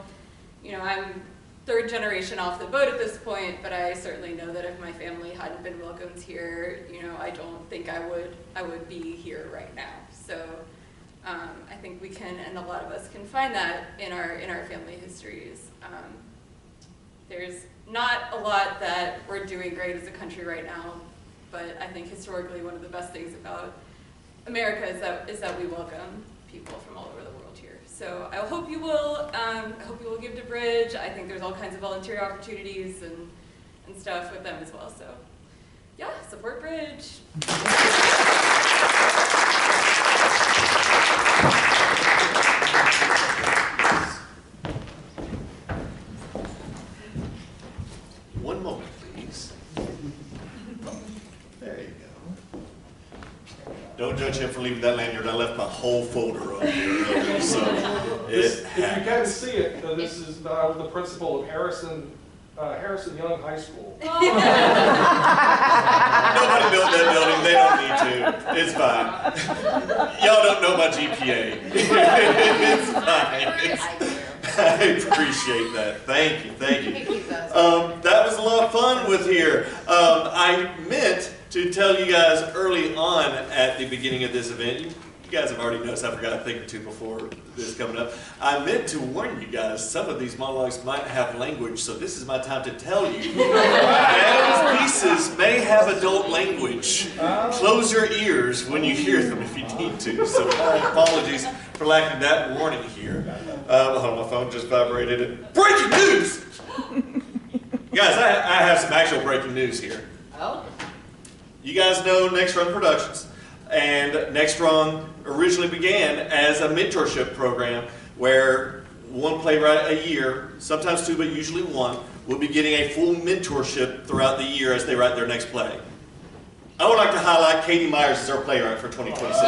I'm 3rd generation off the boat at this point, but I certainly know that if my family hadn't been welcomed here, I don't think I would be here right now. So I think we can, and a lot of us can find that in our family histories. There's not a lot that we're doing great as a country right now, but I think historically one of the best things about America is that we welcome people from all over the world here. So I hope you will. I hope you will give to Bridge. I think there's all kinds of volunteer opportunities and stuff with them as well. So yeah, support Bridge. One moment, please. There you go. Don't judge him for leaving that lanyard. I left my whole folder on here earlier, so If you can't see it, this is the principal of Harrison Young High School. Nobody built that building. They don't need to. It's fine. Y'all don't know my GPA. It's fine. I appreciate that. Thank you. That was a lot of fun with here. I meant to tell you guys early on at the beginning of this event, you guys have already noticed I forgot a thing or two before this coming up. I meant to warn you guys, some of these monologues might have language, so this is my time to tell you. Those pieces may have adult language. Close your ears when you hear them if you need to. So my apologies for lacking that warning here. Hold on, my phone just vibrated. Breaking news! Guys, I have some actual breaking news here. Oh? You guys know Next Run Productions. And Next Run originally began as a mentorship program where one playwright a year, sometimes 2, but usually 1, will be getting a full mentorship throughout the year as they write their next play. I would like to highlight Katie Myers as our playwright for 2026.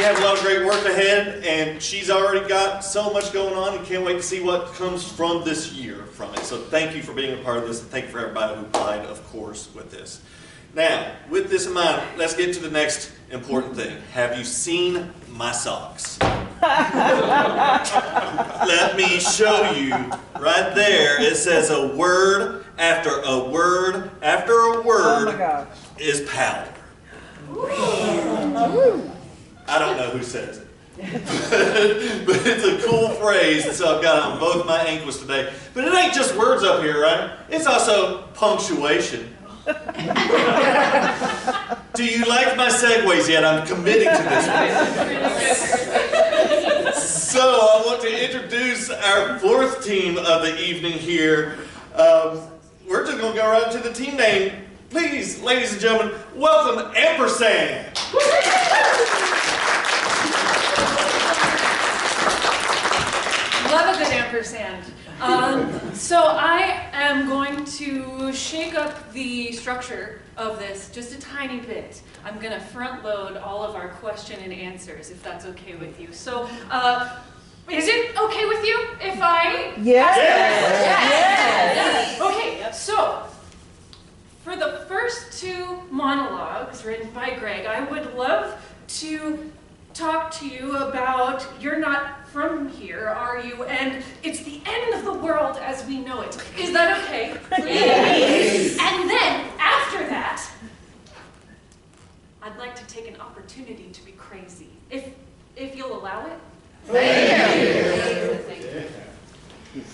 we have a lot of great work ahead, and she's already got so much going on and can't wait to see what comes from this year from it. So thank you for being a part of this, and thank you for everybody who applied, of course, with this. Now, with this in mind, let's get to the next important thing. Have you seen my socks? Let me show you right there. It says a word after a word after a word is powder. I don't know who says it. But it's a cool phrase, and so I've got it on both my ankles today. But it ain't just words up here, right? It's also punctuation. Do you like my segues yet? I'm committing to this one. So I want to introduce our fourth team of the evening here. We're just going to go right to the team name. Please, ladies and gentlemen, welcome Ampersand. Love a good ampersand. So I am going to shake up the structure of this just a tiny bit. I'm going to front load all of our question and answers, if that's okay with you. So, is it okay with you if I? Yes. Yes. Okay, so for the first two monologues written by Greg, I would love to talk to you about you're not from here, are you? And it's the end of the world as we know it. Is that okay? Please. And then, after that, I'd like to take an opportunity to be crazy. If you'll allow it. Thank you.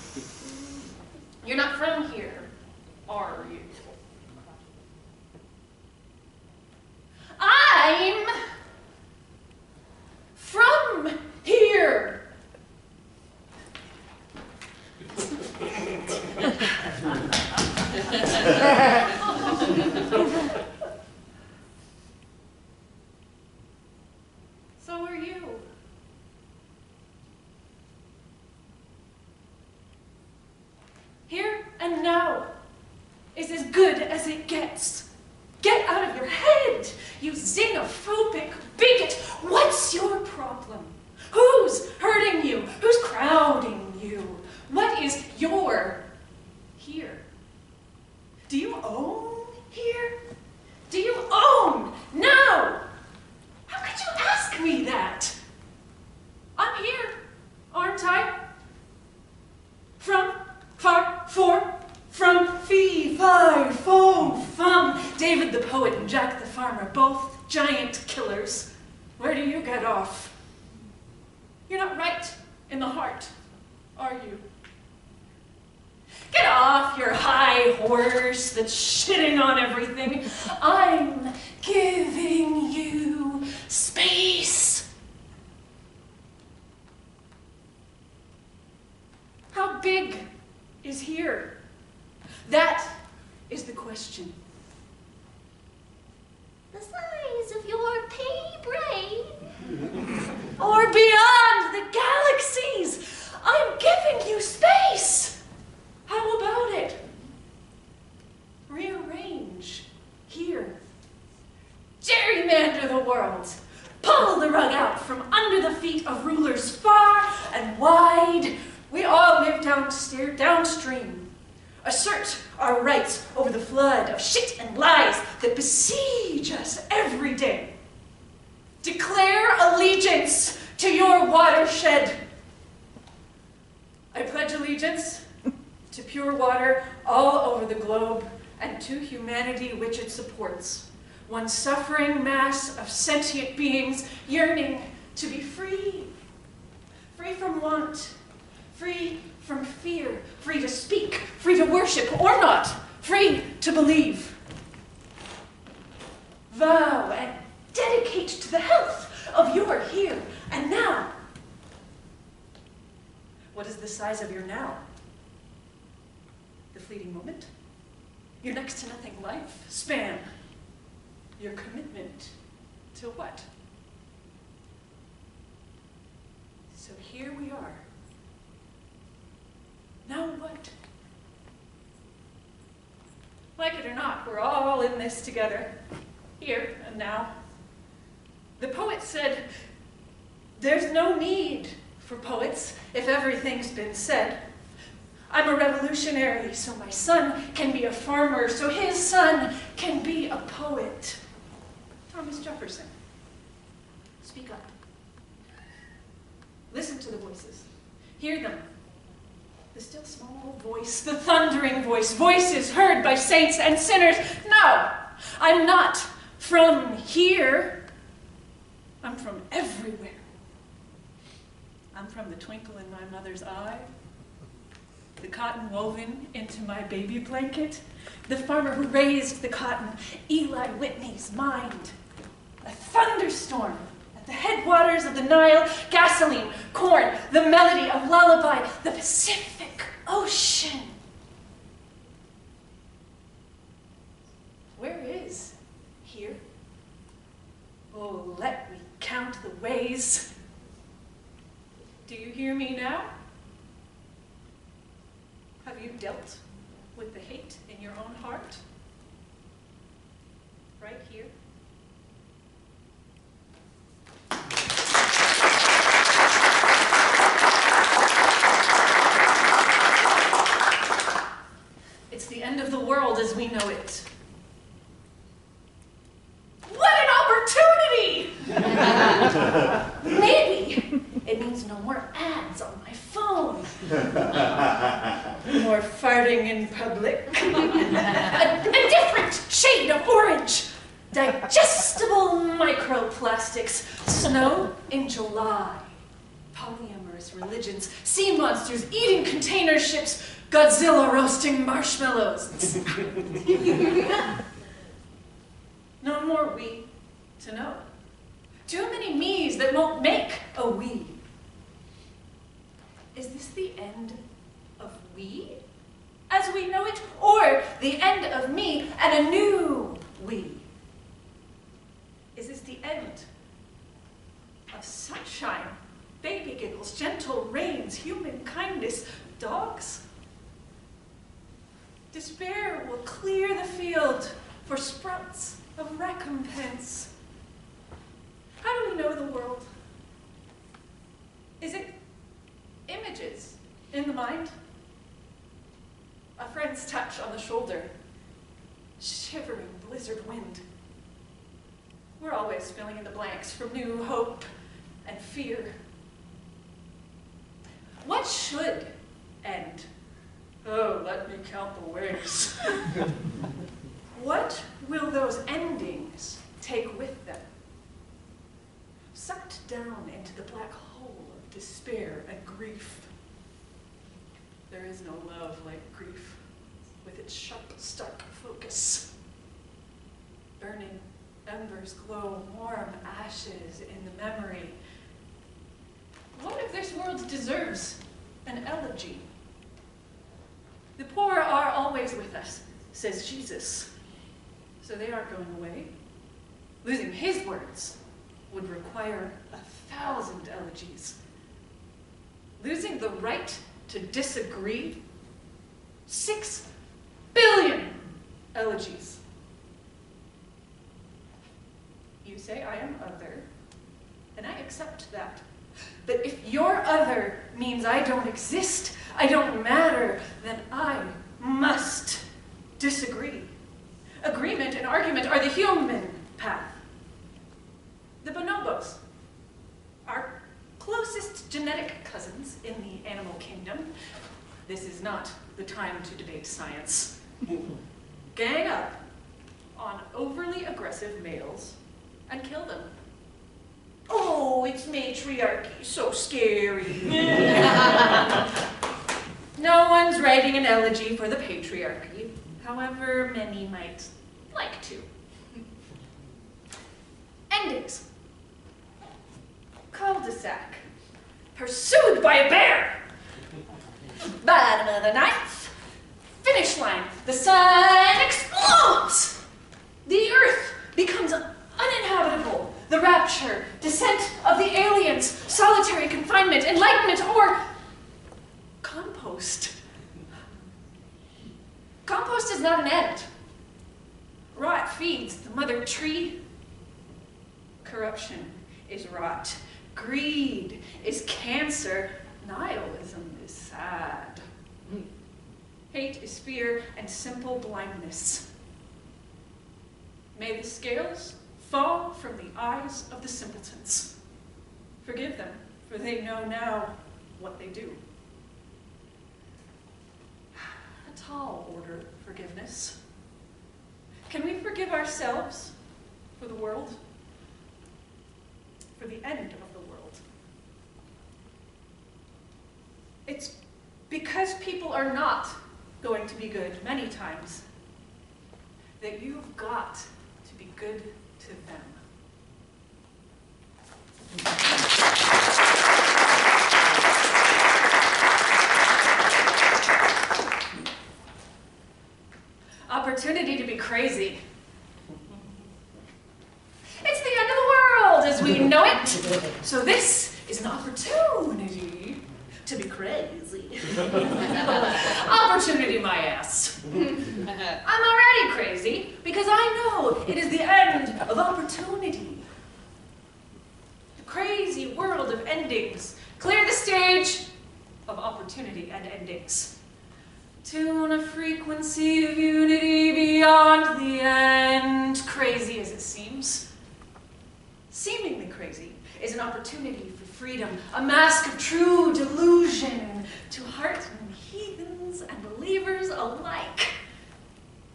You're not from here, are you? I'm from here. So are you. Here and now is as good as it gets. Get out of your head, you xenophobic bigot. What's your problem? Who's hurting you? Who's crowding you? What is your here? Do you own here? Do you own now? How could you ask me that? I'm here, aren't I? From, far, for, from, fee, fi, fo, fum. David the poet and Jack the farmer, both giant killers. Where do you get off? You're not right in the heart, are you? Get off your high horse that's shitting on everything. I'm giving you space. How big is here? That is the question. The size of your pea brain. Or beyond the galaxies. I'm giving you space. How about it? Rearrange here. Gerrymander the world. Pull the rug out from under the feet of rulers far and wide. We all live downstream. Assert our rights over the flood of shit and lies that besiege us every day. Declare allegiance to your watershed. I pledge allegiance to pure water all over the globe and to humanity which it supports. One suffering mass of sentient beings yearning to be free. Free from want, free from fear, free to speak, free to worship or not, free to believe. Vow and dedicate to the health of your here and now. What is the size of your now? The fleeting moment? Your next to nothing life span? Your commitment to what? So here we are. Now what? Like it or not, we're all in this together. Here and now. The poet said, There's no need for poets if everything's been said. I'm a revolutionary, so my son can be a farmer, so his son can be a poet. Thomas Jefferson, speak up. Listen to the voices. Hear them. The still small voice, the thundering voice, voices heard by saints and sinners. No, I'm not from here. I'm from everywhere. I'm from the twinkle in my mother's eye, the cotton woven into my baby blanket, the farmer who raised the cotton, Eli Whitney's mind, a thunderstorm at the headwaters of the Nile, gasoline, corn, the melody of lullaby, the Pacific Ocean. Where is here? Oh, let me count the ways. Do you hear me now? Have you dealt with the hate in your own heart? Right here? It's the end of the world as we know it. What an opportunity! Maybe it means no more ads on my phone. More farting in public. A different shade of orange. Digestible microplastics. Snow in July. Polyamorous religions. Sea monsters eating container ships. Godzilla roasting marshmallows. No more we to know. Too many me's that won't make a we. Is this the end of we as we know it, or the end of me and a new we? Is this the end of sunshine, baby giggles, gentle rains, human kindness, dogs? Despair will clear the field for sprouts of recompense. How do we know the world? Is it images in the mind? A friend's touch on the shoulder, shivering blizzard wind. We're always filling in the blanks from new hope and fear. What should end? Oh, let me count the ways. What will those endings take with them? Sucked down into the black hole of despair and grief. There is no love like grief, with its sharp, stark focus. Burning embers glow warm ashes in the memory. What if this world deserves an elegy? The poor are always with us, says Jesus. So they aren't going away. Losing his words would require 1,000 elegies. Losing the right to disagree, 6 billion elegies. You say I am other, and I accept that. But if your other means I don't exist, I don't matter, then I must disagree. Agreement and argument are the human path. The bonobos, our closest genetic cousins in the animal kingdom. This is not the time to debate science. Gang up on overly aggressive males and kill them. Oh, it's matriarchy, so scary. No one's writing an elegy for the patriarchy, however many might like to. Endings. Cul-de-sac. Pursued by a bear. Bottom of the ninth. Finish line. The sun explodes. The earth becomes uninhabitable. The rapture, descent of the aliens, solitary confinement, enlightenment, or compost. Compost is not an end. Rot feeds the mother tree. Corruption is rot. Greed is cancer. Nihilism is sad. Hate is fear and simple blindness. May the scales fall from the eyes of the simpletons. Forgive them, for they know now what they do. A tall order of forgiveness. Can we forgive ourselves for the world? For the end of the world? It's because people are not going to be good many times that you've got to be good to them. Opportunity to be crazy. It's the end of the world as we know it. So this is an opportunity to be crazy. Opportunity, my ass. I'm already crazy because I know it is the end of opportunity. The crazy world of endings. Clear the stage of opportunity and endings. Tune a frequency of unity beyond the end. Crazy as it seems. Seemingly crazy is an opportunity for freedom, a mask of true delusion to hardened heathens and believers alike.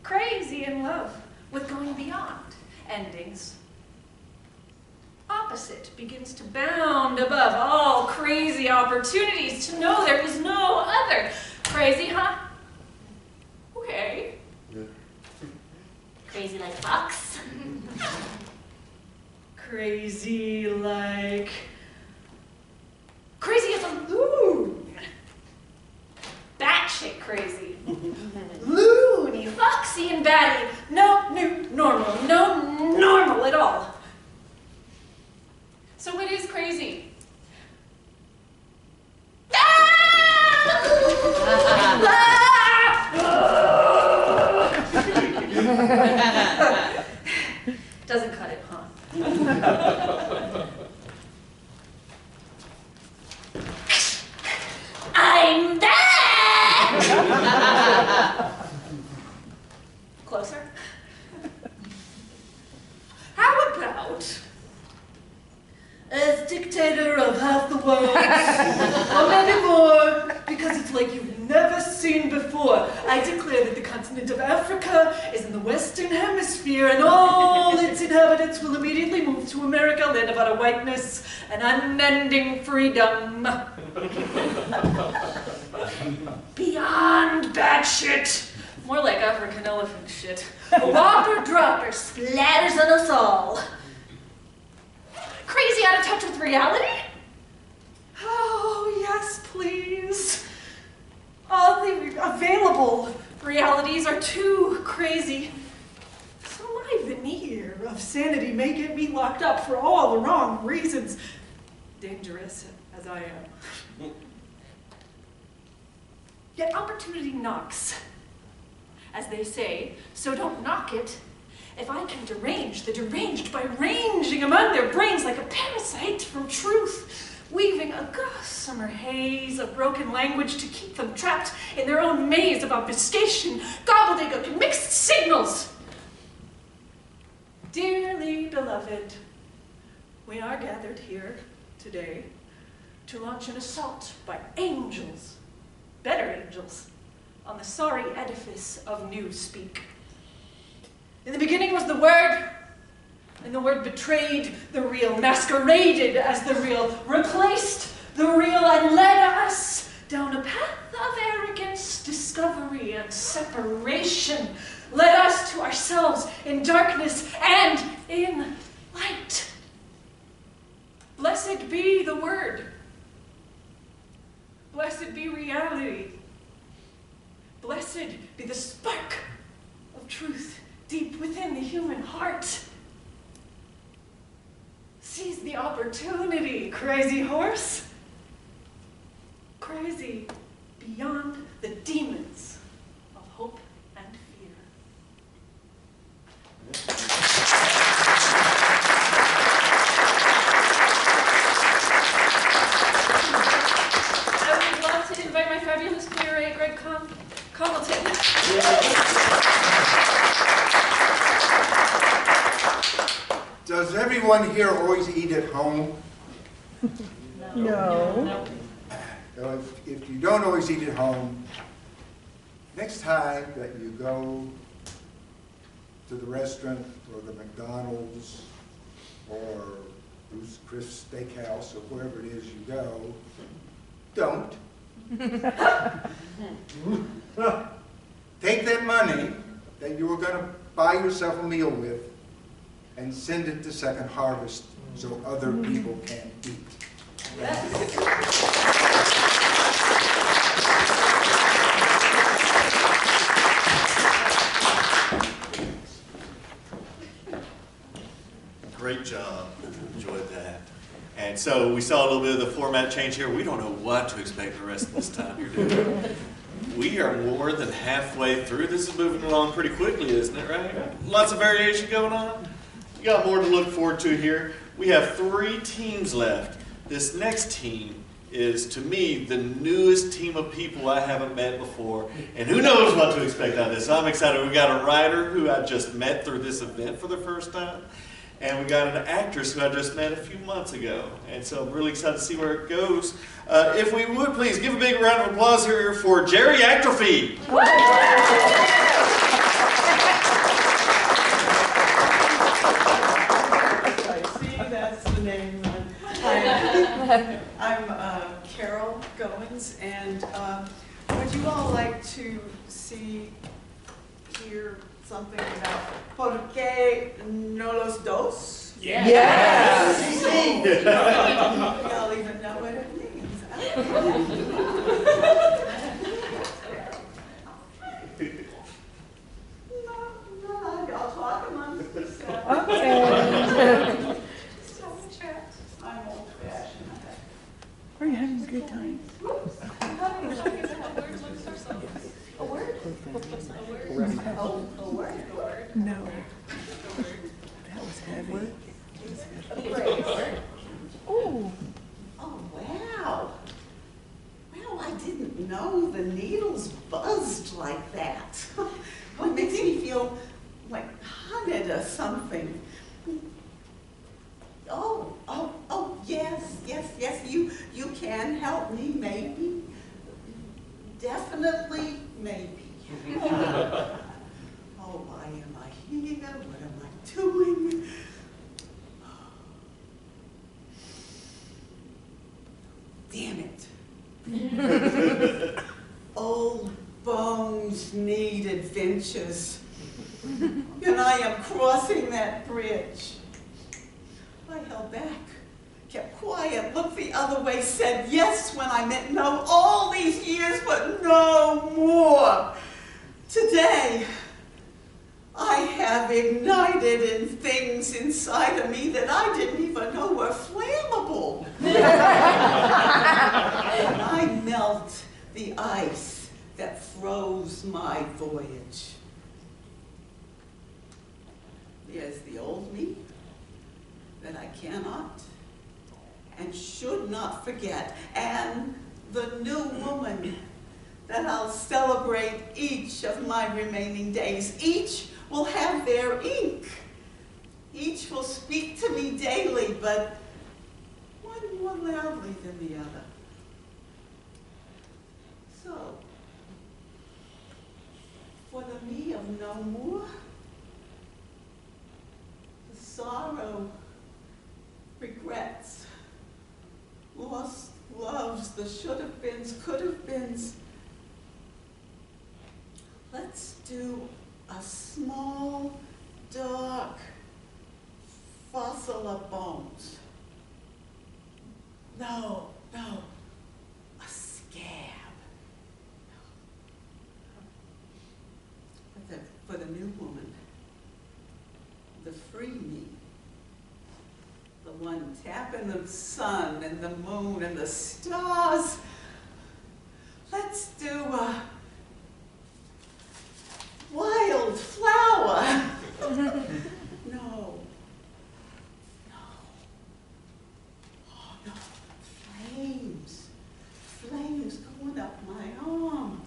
Crazy in love with going beyond endings. Opposite begins to bound above all crazy opportunities to know there is no other. Crazy, huh? Okay. Crazy like fox. Crazy like... Crazy as a loon. Batshit crazy. Loony, foxy, and batty. No new normal. No normal at all. So what is crazy? Doesn't cut it, huh? I'm back! Closer? How about, as dictator of half the world, or maybe more, because it's like you've never seen before, I declare that the continent of Africa is in the Western Hemisphere and all its inhabitants will immediately move to America, land of utter whiteness and unending freedom. Beyond batshit. More like African elephant shit. A whopper dropper splatters on us all. Crazy out of touch with reality? Oh, yes, please. All the available realities are too crazy. So my veneer of sanity may get me locked up for all the wrong reasons. Dangerous as I am. Yet opportunity knocks. As they say, so don't knock it. If I can derange the deranged by ranging among their brains like a parasite from truth, weaving a gossamer haze of broken language to keep them trapped in their own maze of obfuscation, gobbledygook, and mixed signals. Dearly beloved, we are gathered here today to launch an assault by angels, better angels, on the sorry edifice of Newspeak. In the beginning was the Word, and the Word betrayed the real, masqueraded as the real, replaced the real, and led us down a path of arrogance, discovery, and separation. Led us to ourselves in darkness and in light. Blessed be the Word. Blessed be reality. Blessed be the spark of truth deep within the human heart. Seize the opportunity, crazy horse. Crazy beyond the demons of hope and fear. Does everyone here always eat at home? No. So if you don't always eat at home, next time that you go to the restaurant or the McDonald's or Ruth's Chris Steakhouse or wherever it is you go, don't. Take that money that you were going to buy yourself a meal with and send it to Second Harvest so other people can eat. Great job. Enjoyed that. And so we saw a little bit of the format change here. We don't know what to expect the rest of this time you're doing. We are more than halfway through. This is moving along pretty quickly, isn't it, right? Lots of variation going on. You got more to look forward to here. We have 3 teams left. This next team is, to me, the newest team of people I haven't met before. And who knows what to expect out of this. So I'm excited. We've got a writer who I just met through this event for the first time. And we got an actress who I just met a few months ago. And so I'm really excited to see where it goes. If we would, please give a big round of applause here for Jerry Actorfeed. I see, that's the name. I'm Carol Goins, and would you all like to hear something about ¿Por qué no los dos? Yes. Yes. Y'all even know what it means. No, y'all talk amongst yourselves. Okay. I'm old-fashioned. Are you having a good time? A word? A word? No. That was heavy. Oh. Oh, wow. Well, I didn't know the needles buzzed like that. Well, it makes me feel like haunted or something. Oh, yes, you can help me, maybe. Definitely, maybe. Oh, why am I here? What am I doing? Damn it. Old bones need adventures. And I am crossing that bridge. I held back, kept quiet, looked the other way, said yes when I meant no all these years, but no more. Today, I have ignited in things inside of me that I didn't even know were flammable. And I melt the ice that froze my voyage. There's the old me that I cannot and should not forget, and the new woman that I'll celebrate each of my remaining days. Each will have their ink. Each will speak to me daily, but one more loudly than the other. So, for the me of no more, the sorrow, regrets, lost loves, the should-have-beens, could-have-beens. Let's do a small, dark fossil of bones. No, a scab. For the new woman, the free me, the one tapping the sun and the moon and the stars. Let's do a wild flower. No. Oh, no. Flames going up my arm.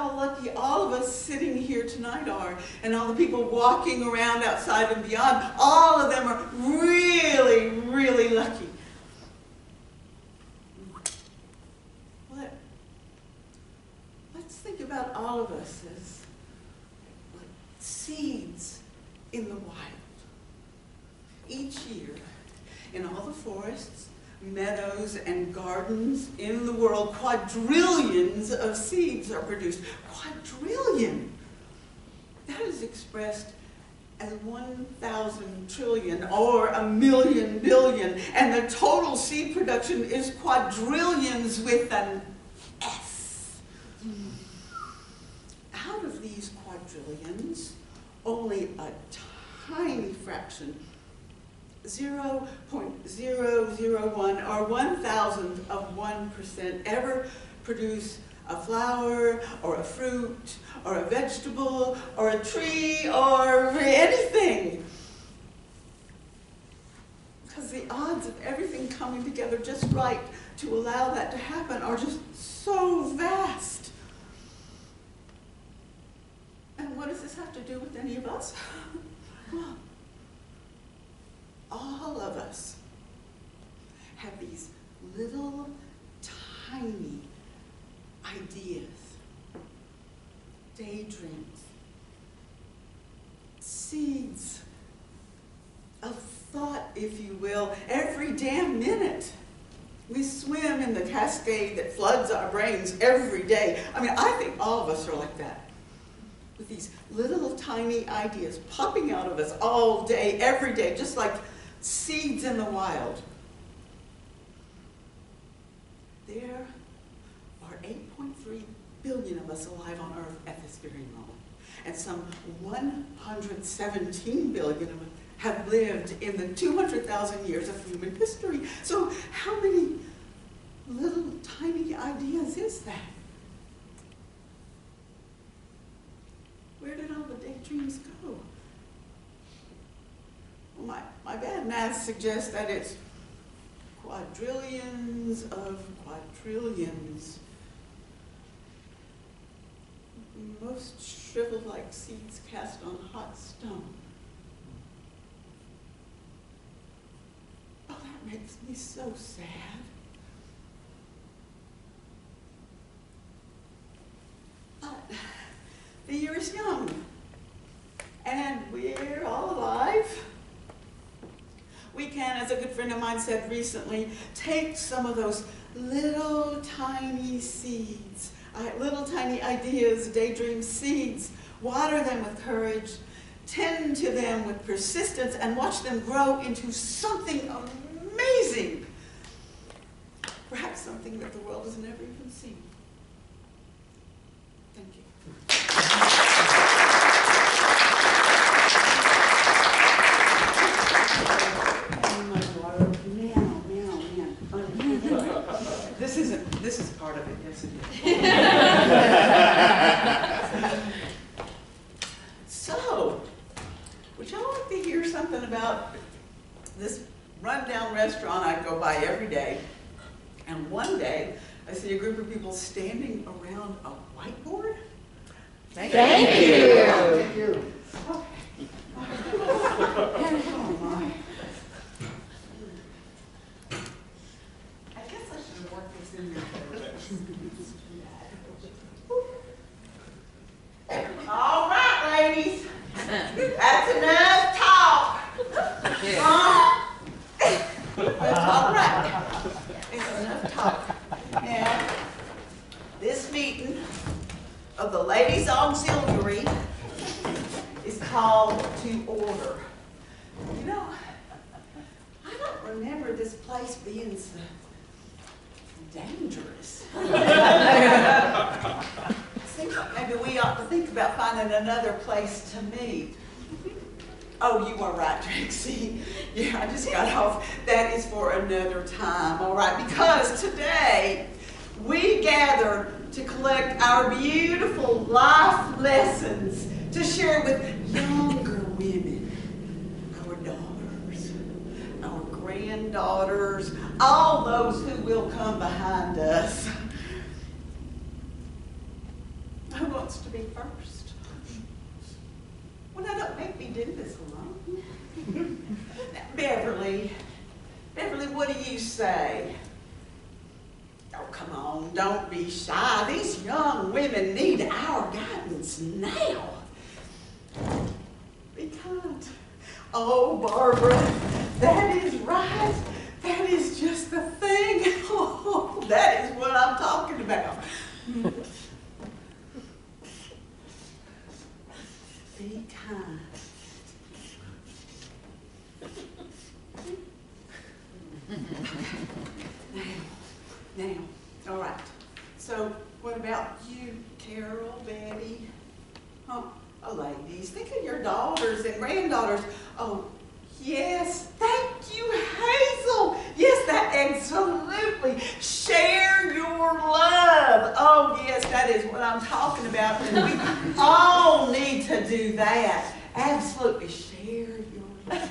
how lucky all of us sitting here tonight are, and all the people walking around outside and beyond. All of them are really, really lucky. Let's think about all of us as like seeds in the wild. Each year, in all the forests, meadows, and gardens in the world, quadrillions of seeds are produced. Quadrillion! That is expressed as 1,000 trillion or 1,000,000 billion, and the total seed production is quadrillions with an S. Out of these quadrillions, only a tiny fraction, 0.001 or 1,000th of 1% ever produce a flower or a fruit or a vegetable or a tree or anything. Because the odds of everything coming together just right to allow that to happen are just so vast. And what does this have to do with any of us? Well, all of us have these little tiny ideas, daydreams, seeds of thought, if you will, every damn minute. We swim in the cascade that floods our brains every day. I mean, I think all of us are like that. With these little tiny ideas popping out of us all day, every day, just like seeds in the wild. There are 8.3 billion of us alive on Earth at this very moment. And some 117 billion of us have lived in the 200,000 years of human history. So how many little tiny ideas is that? Where did all the daydreams go? Well, my bad math suggests that it's quadrillions of quadrillions. Most shriveled like seeds cast on hot stone. Oh, that makes me so sad. But the year is young, and we're all alive. We can, as a good friend of mine said recently, take some of those little tiny seeds, little tiny ideas, daydream seeds, water them with courage, tend to them with persistence, and watch them grow into something amazing. Perhaps something that the world has never even seen. Thank you. This is part of it, yes it is. So, would y'all like to hear something about this rundown restaurant I go by every day? And one day, I see a group of people standing around a whiteboard. Thank you. Thank you. Oh my. I guess I should have worked this in there. All right, ladies. That's enough talk. That's all right. It's enough talk. Now, this meeting of the Ladies Auxiliary is called to order. You know, I don't remember this place being so dangerous. I think maybe we ought to think about finding another place to meet. Oh, you are right, Trixie. Yeah, I just got off. That is for another time, all right? Because today we gather to collect our beautiful life lessons to share with younger women, our daughters, our granddaughters, all those who will come behind us. wants to be first? Well, now don't make me do this alone. Now, Beverly, what do you say? Oh, come on, don't be shy. These young women need our guidance now. Be kind. Oh, Barbara, that is right. That is just the thing. Oh, that is what I'm talking about. Be kind. Now, all right. So, what about you, Carol, Betty? Oh, ladies, think of your daughters and granddaughters. Oh, yes, thank you, Hazel. Yes, that absolutely. Share your love. Oh, yes, that is what I'm talking about. And we all need to do that. Absolutely, share your love.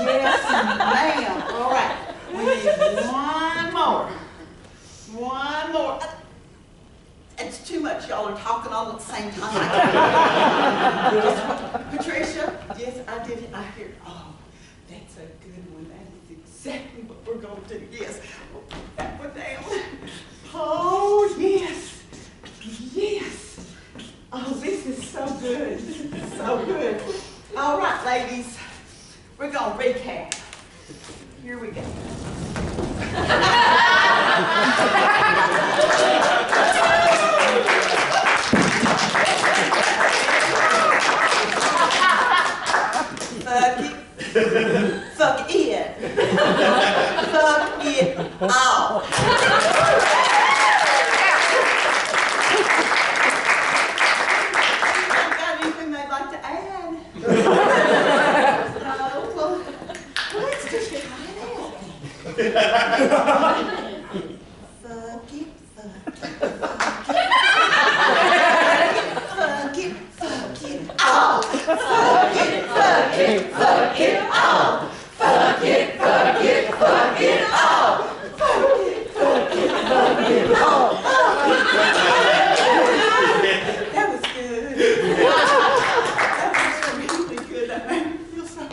Yes, ma'am. All right. We need one more. One more. It's too much. Y'all are talking all at the same time. Patricia, yes, I did it. I hear. Oh, that's a good one. That is exactly what we're going to do. Yes. We'll put that one down. Oh, yes. Yes. Oh, this is so good. This is so good. All right, ladies. We're going to recap. Here we go. Fuck it. Fuck it. Fuck it all. Got anything they'd like to add? No? Well, let's just try it out. Fuck it, fuck it, fuck it, fuck it all. Fuck it, fuck it, fuck it all. Fuck it, fuck it, fuck it all. Fuck it, fuck it, fuck it all. That was good. That was really good. That made me feel so.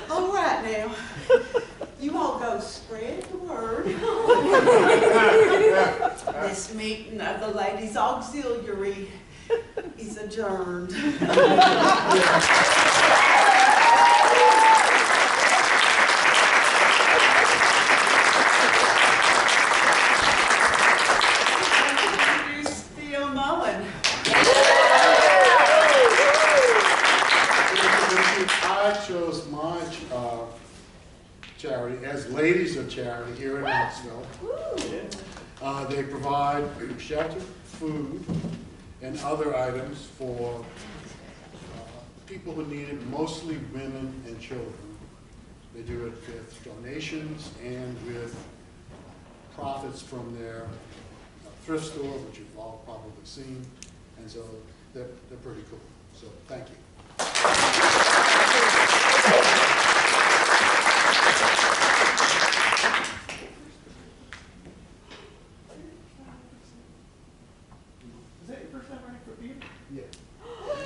All right now. You all go spread the word. This meeting of the Ladies Auxiliary is adjourned. Introduce Theo Mullen. I chose my charity as Ladies of Charity here in Knoxville. They provide shelter, food, and other items for people who need it, mostly women and children. They do it with donations and with profits from their thrift store, which you've all probably seen, and so they're pretty cool. So thank you. Is that your first time running for Peter? Yeah.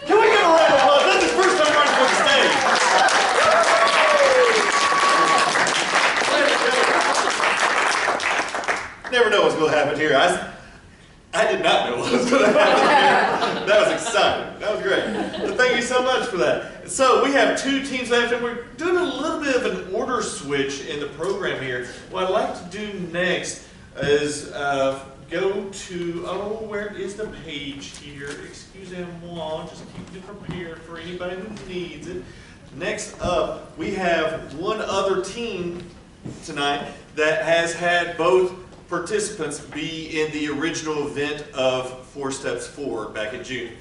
Can we give a round of applause? That's his first time running for the stage. Never know what's going to happen here. I did not know what was going to happen here. That was exciting. That was great. So thank you so much for that. So we have two teams left, and we're doing a little bit of an order switch in the program here. What I'd like to do next is go to, where is the page here? Excusez-moi, just keep it prepared for anybody who needs it. Next up, we have one other team tonight that has had both participants be in the original event of Four Steps Forward back in June.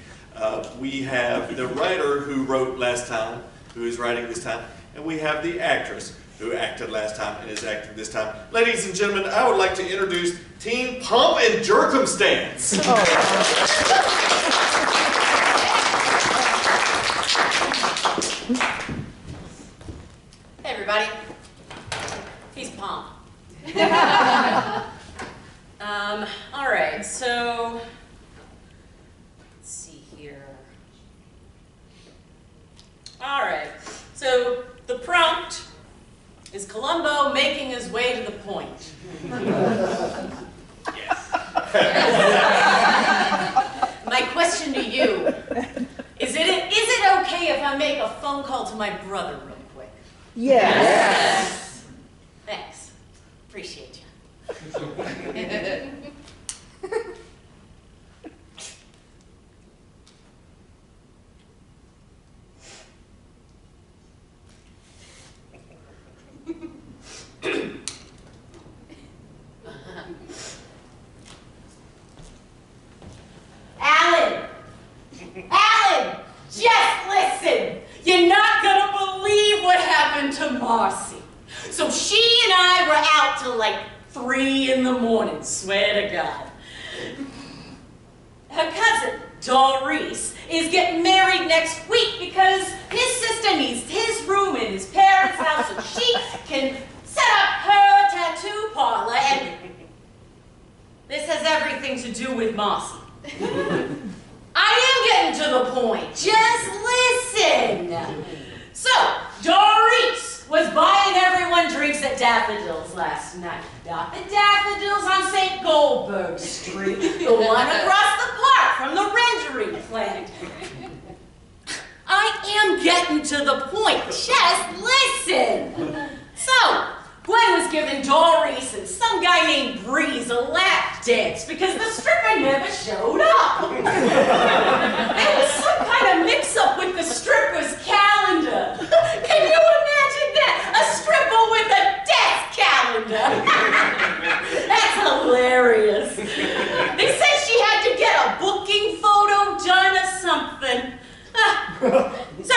We have the writer who wrote last time, who is writing this time, and we have the actress who acted last time and is acting this time. Ladies and gentlemen, I would like to introduce Team Pump and Jerkumstance. Hey everybody, he's Pump. All right, so let's see here. All right, so the prompt is Columbo making his way to the point. My question to you is it okay if I make a phone call to my brother real quick? Yes. Thanks. Appreciate you. Alan! Alan! Just listen! You're not gonna believe what happened to Marcy. So she and I were out till like 3 in the morning, swear to God. Her cousin, Doris, is getting married next week because his sister needs his room in his parents' house so she can set up her tattoo parlor, and this has everything to do with Marcy. I am getting to the point. Just listen. So, Doris was buying everyone drinks at Daffodils last night. Not the Daffodils on St. Goldberg Street, the one across the park from the rendering plant. I am getting to the point. Just listen. So, Gwen was giving Doris and some guy named Breeze a lap dance because the stripper never showed up. There was some kind of mix-up with the stripper's calendar. Can you imagine that? A stripper with a death calendar. That's hilarious. They said she had to get a booking photo done or something. So,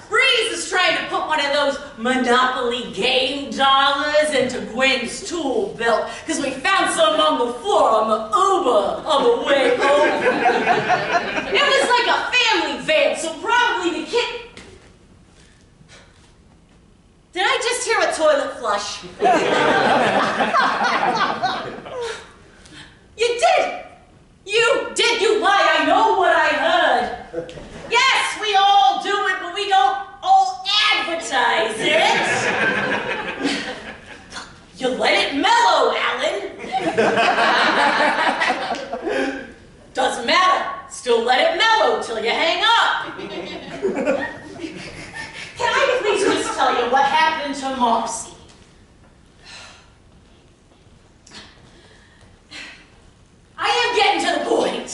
Breeze is trying to put one of those Monopoly game dollars into Gwen's tool belt because we found some on the floor on the Uber on the way home. It was like a family van, so probably the kid... Did I just hear a toilet flush? You did! You did, you lie, I know what I heard. Yes, we all do it, but we don't all advertise it. You let it mellow, Alan. Doesn't matter, still let it mellow till you hang up. Can I please just tell you what happened to Marcy? I am getting to the point.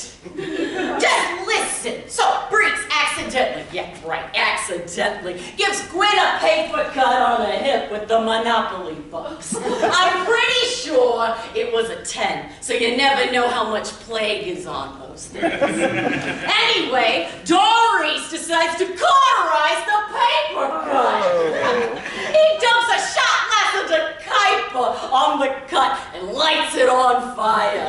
Just listen. So, Breeze accidentally, yeah, right, accidentally, gives Gwen a paper cut on the hip with the Monopoly bucks. I'm pretty sure it was a 10, so you never know how much plague is on those things. Anyway, Doris decides to cauterize the paper cut. He dumps a shot glass of the Kuiper on the cut and lights it on fire.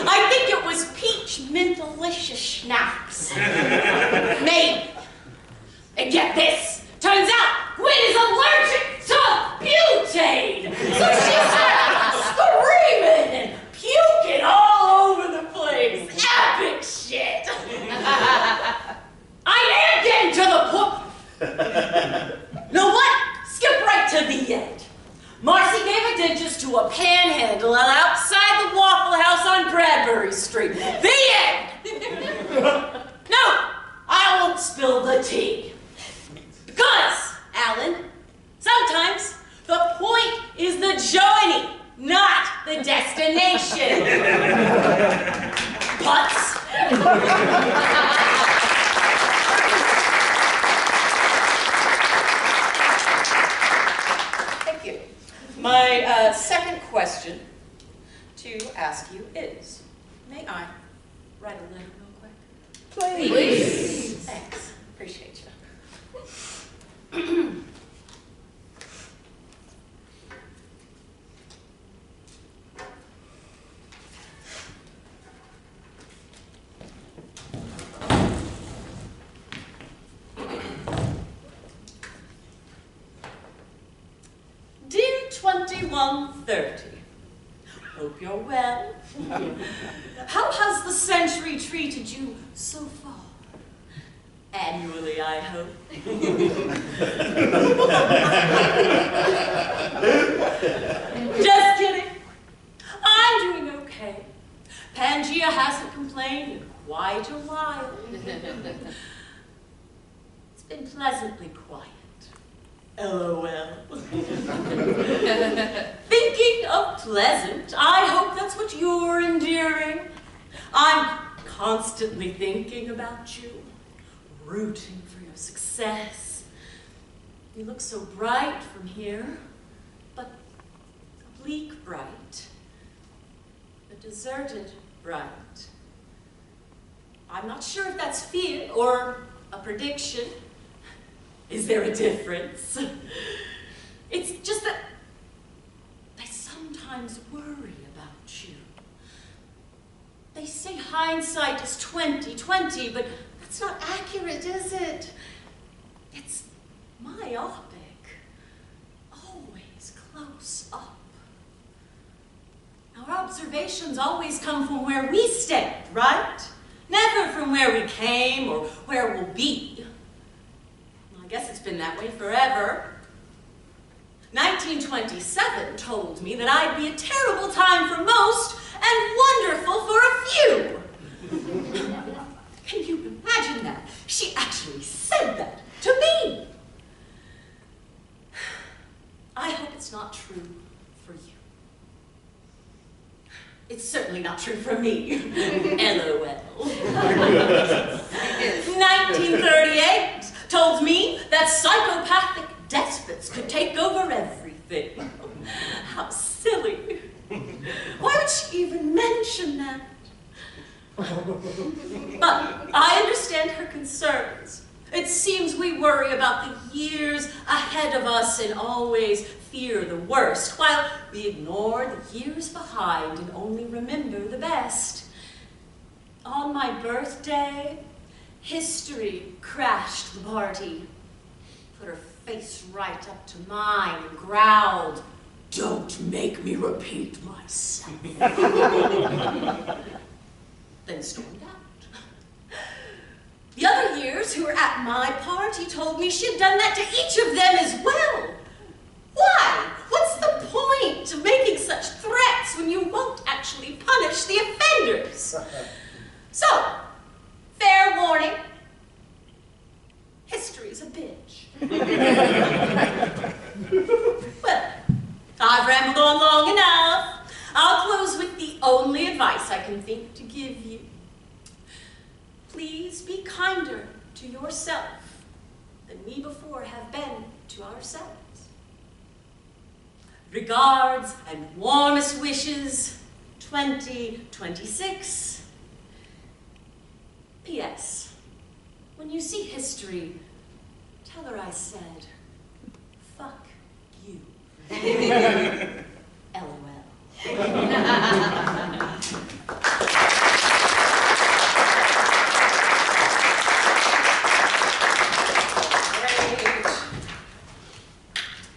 I think it was peach mintalicious schnapps. Maybe. And get this. Turns out Gwen is allergic to butane. So she started screaming and puking all over the place. Epic shit. I am getting to the point. Know what? Skip right to the end. Marcy gave a dentist to a panhandler outside the Waffle House on Bradbury Street. The end! No, I won't spill the tea. Because, Alan, sometimes the point is the journey, not the destination. Putz. My second question to ask you is, may I write a letter real quick? Please. Thanks. Appreciate you. Dear 2130, hope you're well How has the century treated you so far? Annually, I hope. Just kidding. I'm doing okay. Pangea hasn't complained in quite a while. It's been pleasantly quiet. LOL. Thinking of pleasant, I hope that's what you're enduring. I'm constantly thinking about you, rooting for your success. You look so bright from here, but bleak bright, a deserted bright. I'm not sure if that's fear or a prediction. Is there a difference? It's just that I sometimes worry about you. They say hindsight is 20/20, but that's not accurate, is it? It's myopic, always close up. Our observations always come from where we stand, right? Never from where we came or where we'll be. I guess it's been that way forever. 1927 told me that I'd be a terrible time for most and wonderful for a few. Can you imagine that? She actually said that to me. I hope it's not true for you. It's certainly not true for me. LOL. 1938 told me that psychopathic despots could take over everything. How silly. Why would she even mention that? But I understand her concerns. It seems we worry about the years ahead of us and always fear the worst, while we ignore the years behind and only remember the best. On my birthday, history crashed the party, put her face right up to mine and growled, "Don't make me repeat myself." Then stormed out. The other years who were at my party told me she'd done that to each of them as well. Why? What's the point of making such threats when you won't actually punish the offenders? So, fair warning, history's a bitch. Well, I've rambled on long enough. I'll close with the only advice I can think to give you. Please be kinder to yourself than we before have been to ourselves. Regards and warmest wishes, 2026. P.S. When you see history, tell her I said, fuck you. LOL.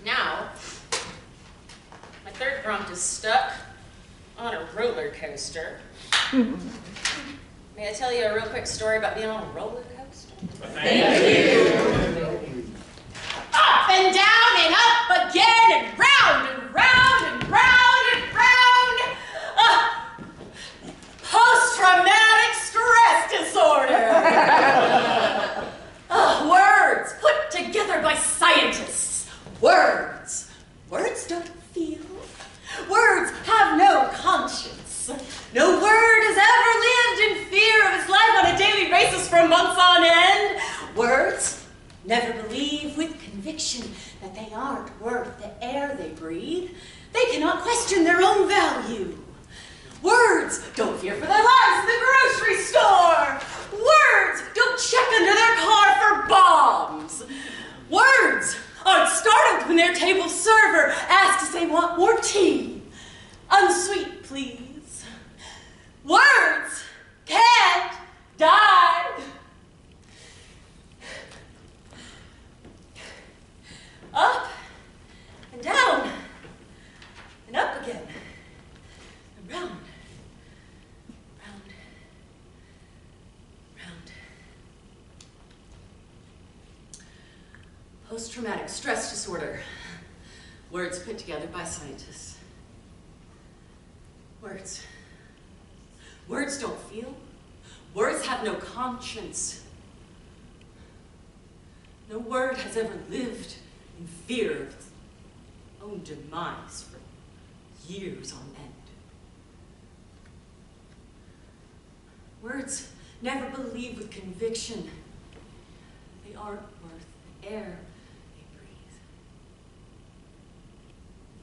Now, my third prompt is stuck on a roller coaster. May I tell you a real quick story about being on a roller coaster? Thank you. Up and down and up again and round and round and round and round. Post-traumatic stress disorder. Words put together by scientists. Words. Words don't feel. Words have no conscience. No word has ever lived in fear of its life on a daily basis for months on end. Words never believe with conviction that they aren't worth the air they breathe. They cannot question their own value. Words don't fear for their lives in the grocery store. Words don't check under their car for bombs. Words aren't startled when their table server asks if they want more tea. Unsweet, please. Words can't die. Up and down and up again and round Post-traumatic stress disorder. Words put together by scientists. Words. Words don't feel. Words have no conscience. No word has ever lived in fear of its own demise for years on end. Words never believe with conviction. They aren't worth the air they breathe.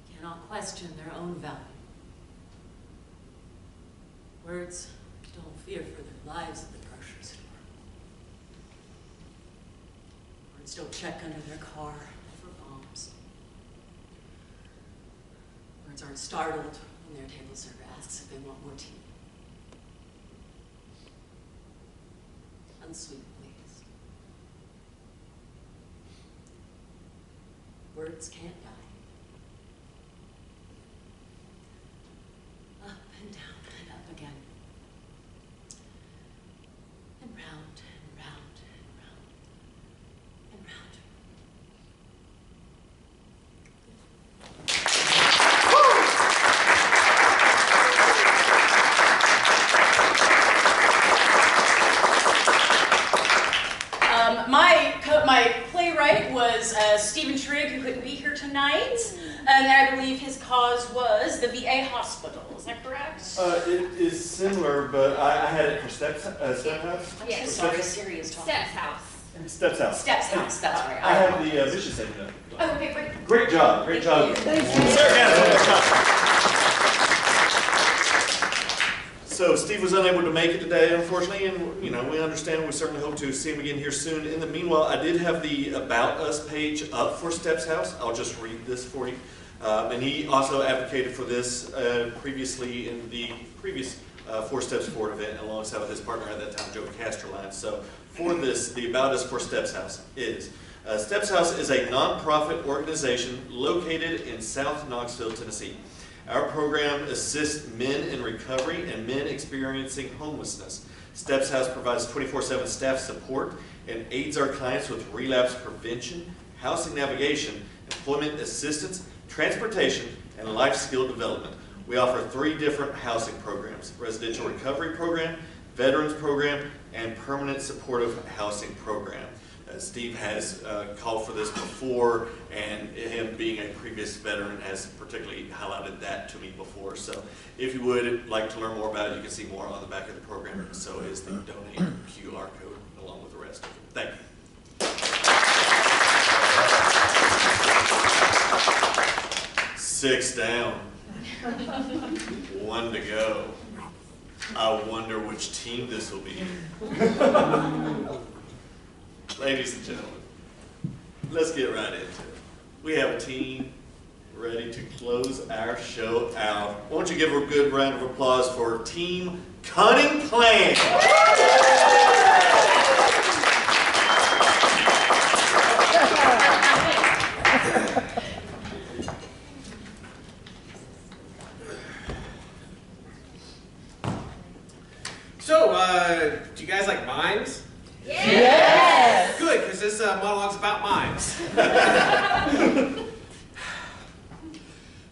They cannot question their own value. Words don't fear for their lives at the grocery store. Words don't check under their car for bombs. Words aren't startled when their table server asks if they want more tea. Unsweet pleased. Words can't die. Up and down and up again. And round and round and round and round. My playwright was Stephen Trigg, who couldn't be here tonight, and I believe his cause was the VA hospital. Is that correct? It is similar, but I had it for Steps House. Yes. Sorry, Siri is talking. Steps House. Steps House. Steps House, that's right. I have the vicious end of it. Oh, okay, great. Great job, great job. Thank you. Sarah Gadsden. So Steve was unable to make it today, unfortunately, and we understand. We certainly hope to see him again here soon. In the meanwhile, I did have the About Us page up for Steps House. I'll just read this for you. And he also advocated for this previously in the previous 4 Steps Forward event, alongside with his partner at that time, Joe Casterline. So for this, the About Us for Steps House is, Steps House is a nonprofit organization located in South Knoxville, Tennessee. Our program assists men in recovery and men experiencing homelessness. Steps House provides 24/7 staff support and aids our clients with relapse prevention, housing navigation, employment assistance, transportation, and life skill development. We offer 3 different housing programs: residential recovery program, veterans program, and permanent supportive housing program. Steve has called for this before, and him being a previous veteran has particularly highlighted that to me before. So if you would like to learn more about it, you can see more on the back of the program. So is the donate QR code along with the rest of it. Thank you. 6 down. 1 to go. I wonder which team this will be. Ladies and gentlemen, let's get right into it. We have a team ready to close our show out. Why don't you give a good round of applause for Team Cunning Plan. So, do you guys like mimes? Yes! Good, because this monologue's about mimes.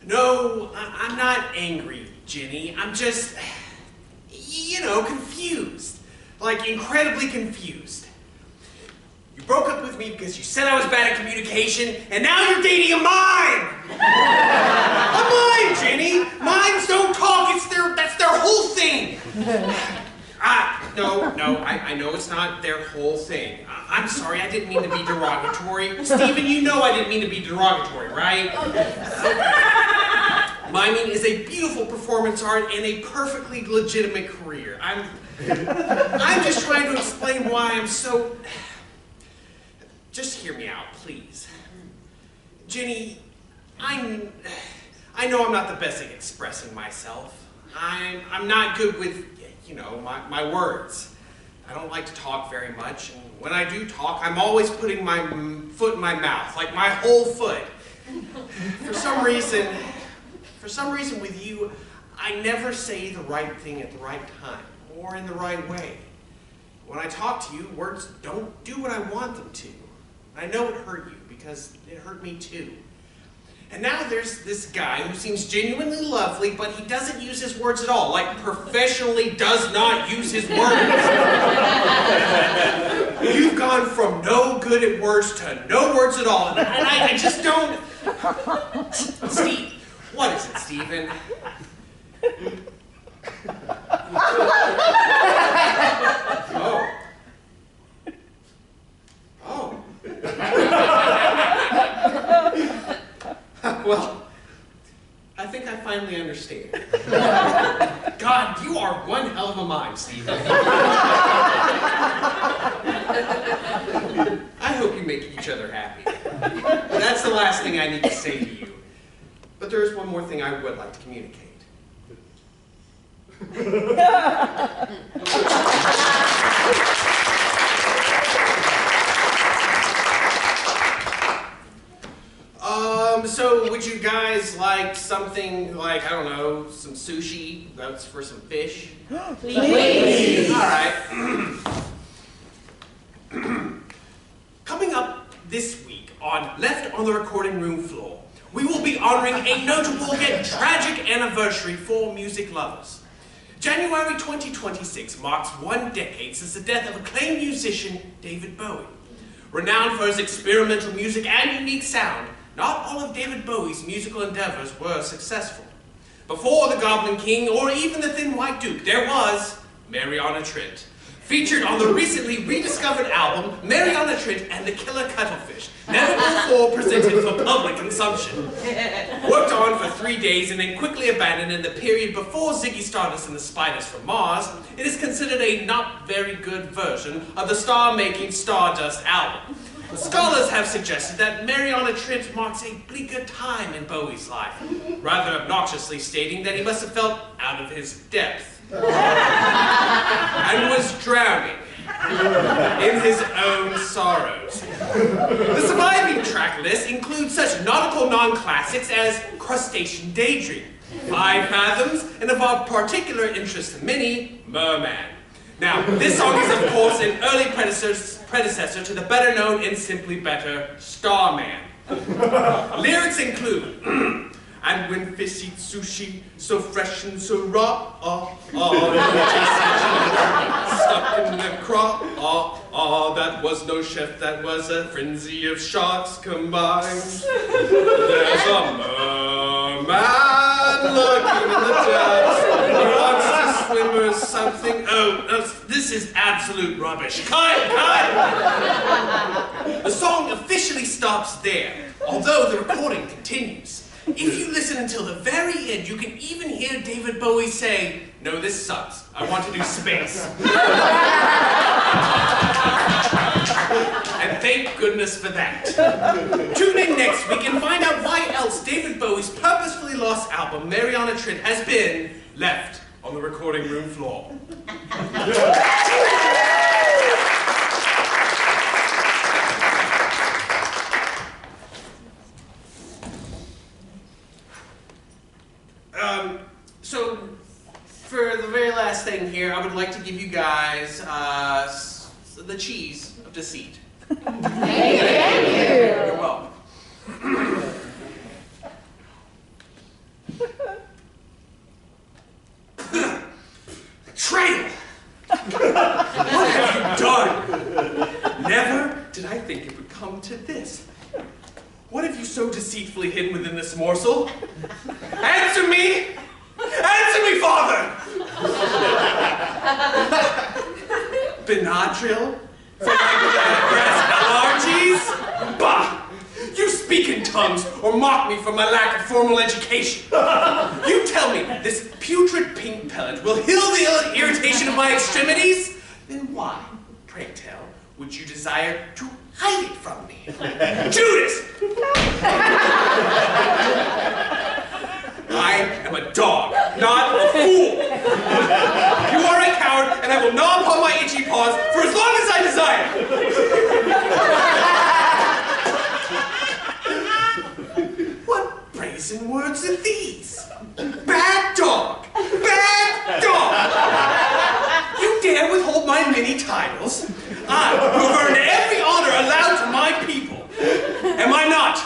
No, I'm not angry, Jenny. I'm just, confused. Like, incredibly confused. You broke up with me because you said I was bad at communication, and now you're dating a mime! A mime, Jenny! Mimes don't talk, that's their whole thing! No, I know it's not their whole thing. I'm sorry, I didn't mean to be derogatory. Stephen, you know I didn't mean to be derogatory, right? Miming is a beautiful performance art and a perfectly legitimate career. I'm just trying to explain why I'm so... Just hear me out, please. Jenny, I know I'm not the best at expressing myself. I'm not good with, my words. I don't like to talk very much, and when I do talk, I'm always putting my foot in my mouth, like my whole foot. For some reason with you, I never say the right thing at the right time, or in the right way. When I talk to you, words don't do what I want them to. I know it hurt you, because it hurt me too. And now there's this guy who seems genuinely lovely, but he doesn't use his words at all, like professionally does not use his words. You've gone from no good at words to no words at all, and I just don't... Steve, what is it, Stephen? Oh. Oh. Well, I think I finally understand. God, you are one hell of a mime, Stephen. I hope you make each other happy. That's the last thing I need to say to you. But there is one more thing I would like to communicate. So would you guys like something like, I don't know, some sushi? That's for some fish? Please. All right. Coming up this week on Left on the Recording Room Floor, we will be honoring a notable yet tragic anniversary for music lovers. January 2026 marks 1 decade since the death of acclaimed musician David Bowie. Renowned for his experimental music and unique sound, not all of David Bowie's musical endeavors were successful. Before the Goblin King or even the Thin White Duke, there was Mariana Trent. Featured on the recently rediscovered album, Mariana Trent and the Killer Cuttlefish, never before presented for public consumption. Worked on for 3 days and then quickly abandoned in the period before Ziggy Stardust and the Spiders from Mars, it is considered a not very good version of the star-making Stardust album. Scholars have suggested that Mariana Trent marks a bleaker time in Bowie's life, rather obnoxiously stating that he must have felt out of his depth and was drowning in his own sorrows. The surviving track list includes such nautical non-classics as Crustacean Daydream, 5 Fathoms, and of our particular interest to many, Merman. Now, this song is of course an early predecessor to the better known and simply better Starman. Lyrics include, and when fish eat sushi, so fresh and so raw, stuck in the craw, that was no chef, that was a frenzy of sharks combined. There's a merman lurking in the depths, he wants to swim or something. Oh, this is absolute rubbish. Cut! The song officially stops there, although the recording continues. If you listen until the very end, you can even hear David Bowie say, "No, this sucks. I want to do space." And thank goodness for that. Tune in next week and find out why else David Bowie's purposefully lost album, Mariana Trent, has been left on the recording room floor. So, for the very last thing here, I would like to give you guys the cheese of deceit. Thank you. You're welcome. Betrayal! What have you done? Never did I think it would come to this. What have you so deceitfully hidden within this morsel? Answer me! Answer me, Father! Benadryl? For my grass allergies? Bah! You speak in tongues or mock me for my lack of formal education. You tell me this putrid pink pellet will heal the irritation of my extremities? Then why, pray tell, would you desire to hide it from me? Judas! I am a dog, not a fool. You are a coward, and I will gnaw upon my itchy paws for as long as I desire. What brazen words are these? Bad dog! Bad dog! You dare withhold my many titles? I, who have earned every honor allowed to my people. Am I not,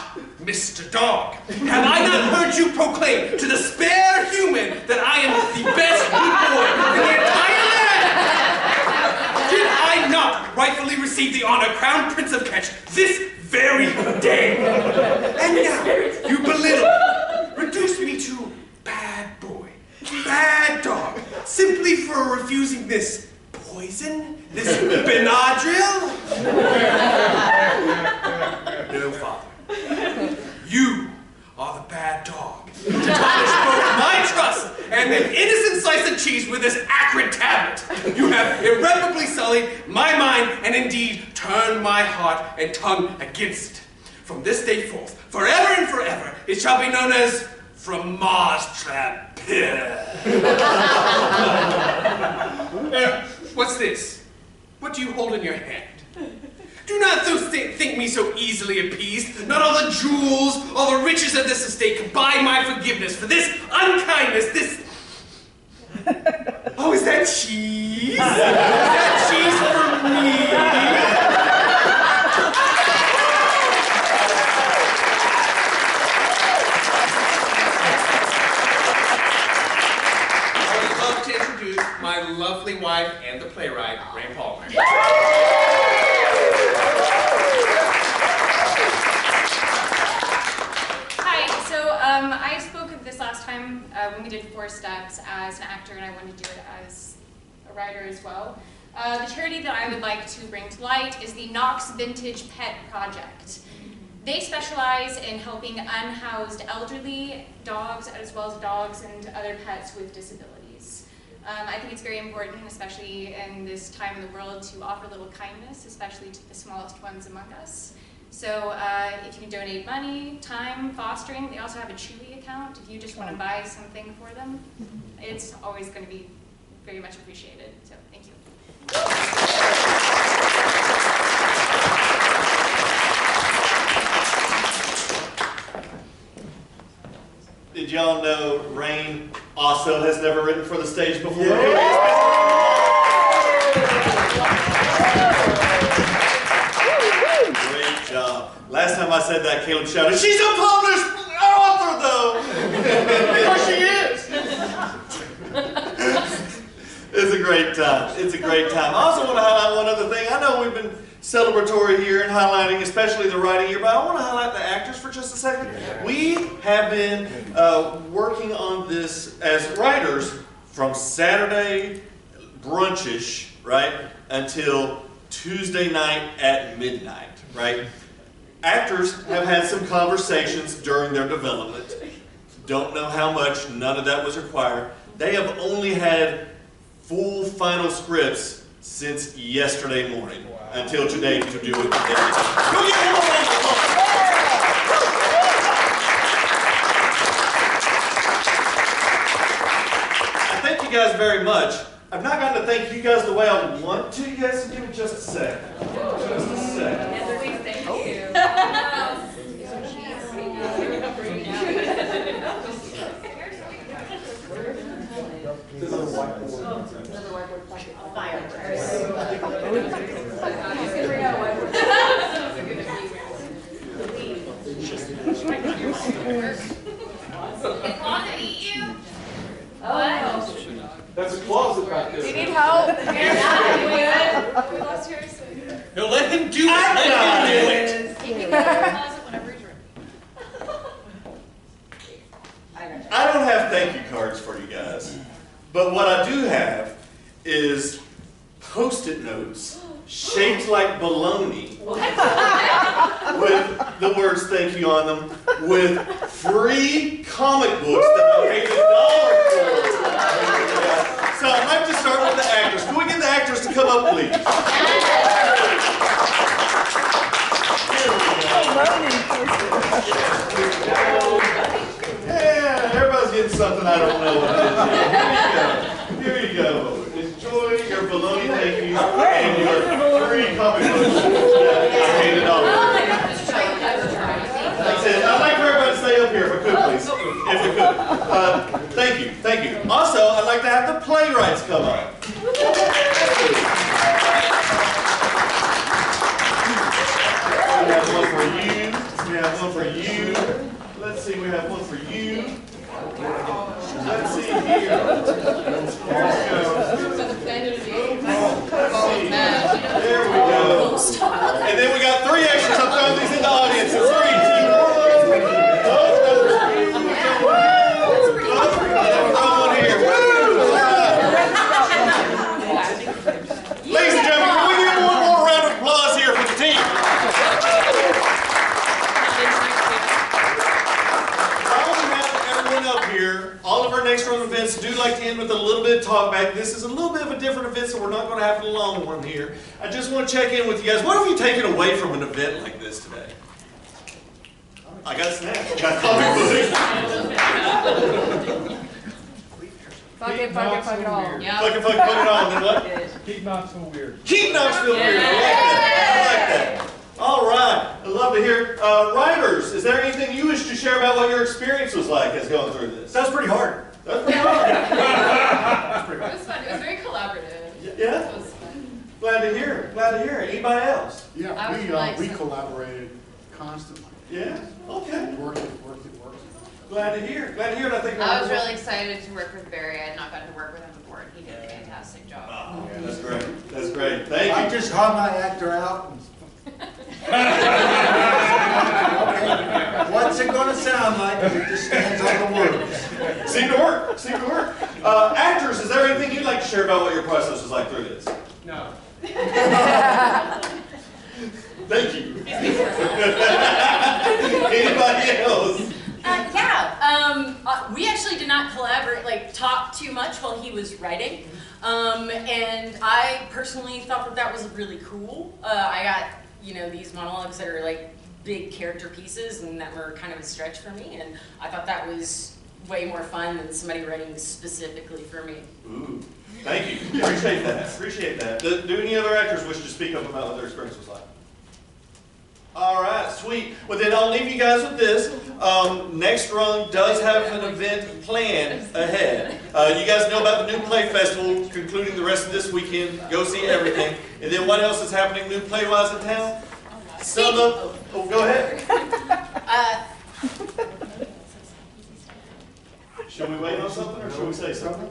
Mr. Dog? Have I not heard you proclaim to the spare human that I am the best good boy in the entire land? Did I not rightfully receive the honor Crown Prince of Ketch this very day? And now you belittle me, reduce me to bad boy, bad dog, simply for refusing this poison, this Benadryl? No, Father. You are the bad dog. To tarnish both my trust and an innocent slice of cheese with this acrid tablet, you have irreparably sullied my mind and indeed turned my heart and tongue against it. From this day forth, forever and forever, it shall be known as Fromage Trappeur. What's this? What do you hold in your hand? Do not think me so easily appeased. Not all the jewels, all the riches of this estate can buy my forgiveness for this unkindness, this... Oh, is that cheese? Is that cheese for me? I would love to introduce my lovely wife and the playwright, Ray Palmer. I spoke of this last time when we did 4 Steps as an actor, and I wanted to do it as a writer as well. The charity that I would like to bring to light is the Knox Vintage Pet Project. They specialize in helping unhoused elderly dogs, as well as dogs and other pets with disabilities. I think it's very important, especially in this time in the world, to offer a little kindness, especially to the smallest ones among us. So if you can donate money, time, fostering, they also have a Chewy account if you just want to buy something for them. It's always going to be very much appreciated, so thank you. Did y'all know Rain also has never written for the stage before? Great job. Last time I said that, Caleb shouted, "She's a published author, though!" Because she is. It's a great time. It's a great time. I also want to highlight one other thing. I know we've been celebratory here and highlighting especially the writing year, but I want to highlight the actors for just a second. We have been working on this as writers from Saturday brunchish, right, until Tuesday night at midnight, right? Actors have had some conversations during their development. Don't know how much, none of that was required. They have only had full final scripts since yesterday morning until today to do it. I thank you guys very much. I've not gotten to thank you guys the way I want to. You guys give me just a second. Just a second. Thank you. That's a closet back there. Do you need help? We lost yours. No, let him do it. Let him do it. You can go to the closet whenever he's ready. I don't have thank you cards for you guys, but what I do have is Post-it notes shaped like bologna with the words thank you on them, with free comic books that I paid $1 for. So I'd like to start with the actors. Can we get the actors to come up, please? Yeah, everybody's getting something I don't know what it is. Here you go. Enjoy your bologna thank you and your free comic books. I paid $1. That's it. I'd like for everybody to stay up here if I could, please. If we could. Thank you. Thank you. Also, I'd like to have the playwrights come up. We have one for you. have one for you. Let's see here. There we go. And then we got 3 extras. I'm throwing these in the audience. 3. One here. Ladies and gentlemen, can we give one more round of applause here for the team? Up here, all of our next round of events do like to end with a little bit of talk back. This is a little bit of a different event, so we're not going to have a long one here. I just want to check in with you guys. What have you taken away from an event like this today? I got snacks. I got comic books. Fuck it all. Fuck it all. And then what? Keep Knoxville weird. Keep Knoxville weird. I like that. All right. I'd love to hear. Writers, is there anything you wish to share about what your experience was like as going through this? That's pretty hard. That's pretty hard. It was fun. It was very collaborative. Yeah? It was fun. Glad to hear it. Glad to hear it. Anybody else? Yeah, we collaborated constantly. Yeah? Okay. Worked it. Glad to hear. Glad to hear it. I think I was really excited to work with Barry. I had not gotten to work with him before, and he did a fantastic job. Oh, yeah, that's great. That's great. Thank you. I just hung my actor out. What's it going to sound like if it just stands on the words? Seemed to work. Seemed to work. Actors, is there anything you'd like to share about what your process was like through this? No. Thank you. Anybody else? We actually did not collaborate, talk too much while he was writing. And I personally thought that was really cool. I got, these monologues that are big character pieces and that were kind of a stretch for me. And I thought that was way more fun than somebody writing specifically for me. Ooh, thank you. Appreciate that. Appreciate that. Do any other actors wish to speak up about what their experience was like? All right, sweet. Well, then I'll leave you guys with this. Next Rung does have an event planned ahead. You guys know about the New Play Festival concluding the rest of this weekend. Go see everything. And then what else is happening new play-wise in town? Go ahead. Should we wait on something or should we say something?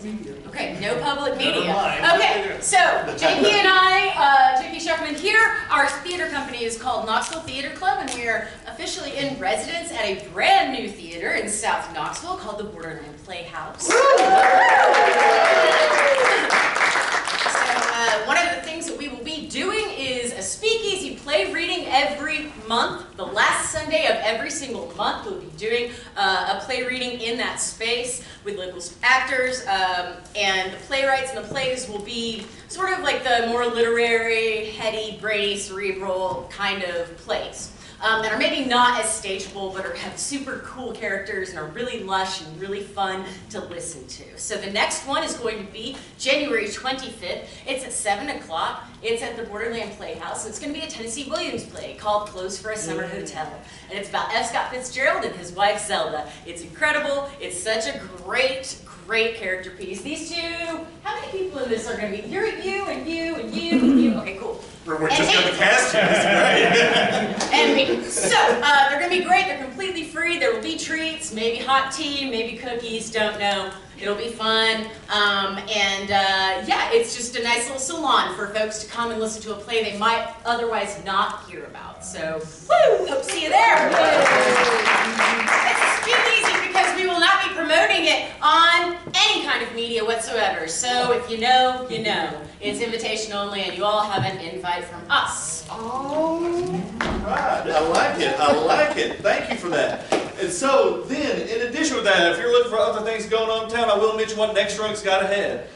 Okay, no public media. Never mind. Okay, so JP and I, JP Shuckman here, our theater company is called Knoxville Theater Club, and we are officially in residence at a brand new theater in South Knoxville called the Borderland Playhouse. One of the things that we will be doing is a speakeasy play reading every month. The last Sunday of every single month, we'll be doing a play reading in that space with local actors, and the playwrights and the plays will be sort of like the more literary, heady, brainy, cerebral kind of plays. That are maybe not as stageable, but have super cool characters and are really lush and really fun to listen to. So the next one is going to be January 25th. It's at 7 o'clock. It's at the Borderland Playhouse. It's going to be a Tennessee Williams play called Clothes for a Summer Hotel. And it's about F. Scott Fitzgerald and his wife Zelda. It's incredible. It's such a great character piece. These two, how many people in this are going to be? You and you and you and you. Okay, cool. We're just going to cast you. That's great. And me. So, they're going to be great. They're completely free. There will be treats, maybe hot tea, maybe cookies, don't know. It'll be fun. Yeah, it's just a nice little salon for folks to come and listen to a play they might otherwise not hear about. So, woo! Hope to see you there. It's speakeasy because we will not be promoting it on any kind of media whatsoever. So, if you know, you know. It's invitation only, and you all have an invite from us. Oh, right. I like it. I like it. Thank you for that. And so then, in addition to that, if you're looking for other things going on in town, I will mention what Next Rung's got ahead.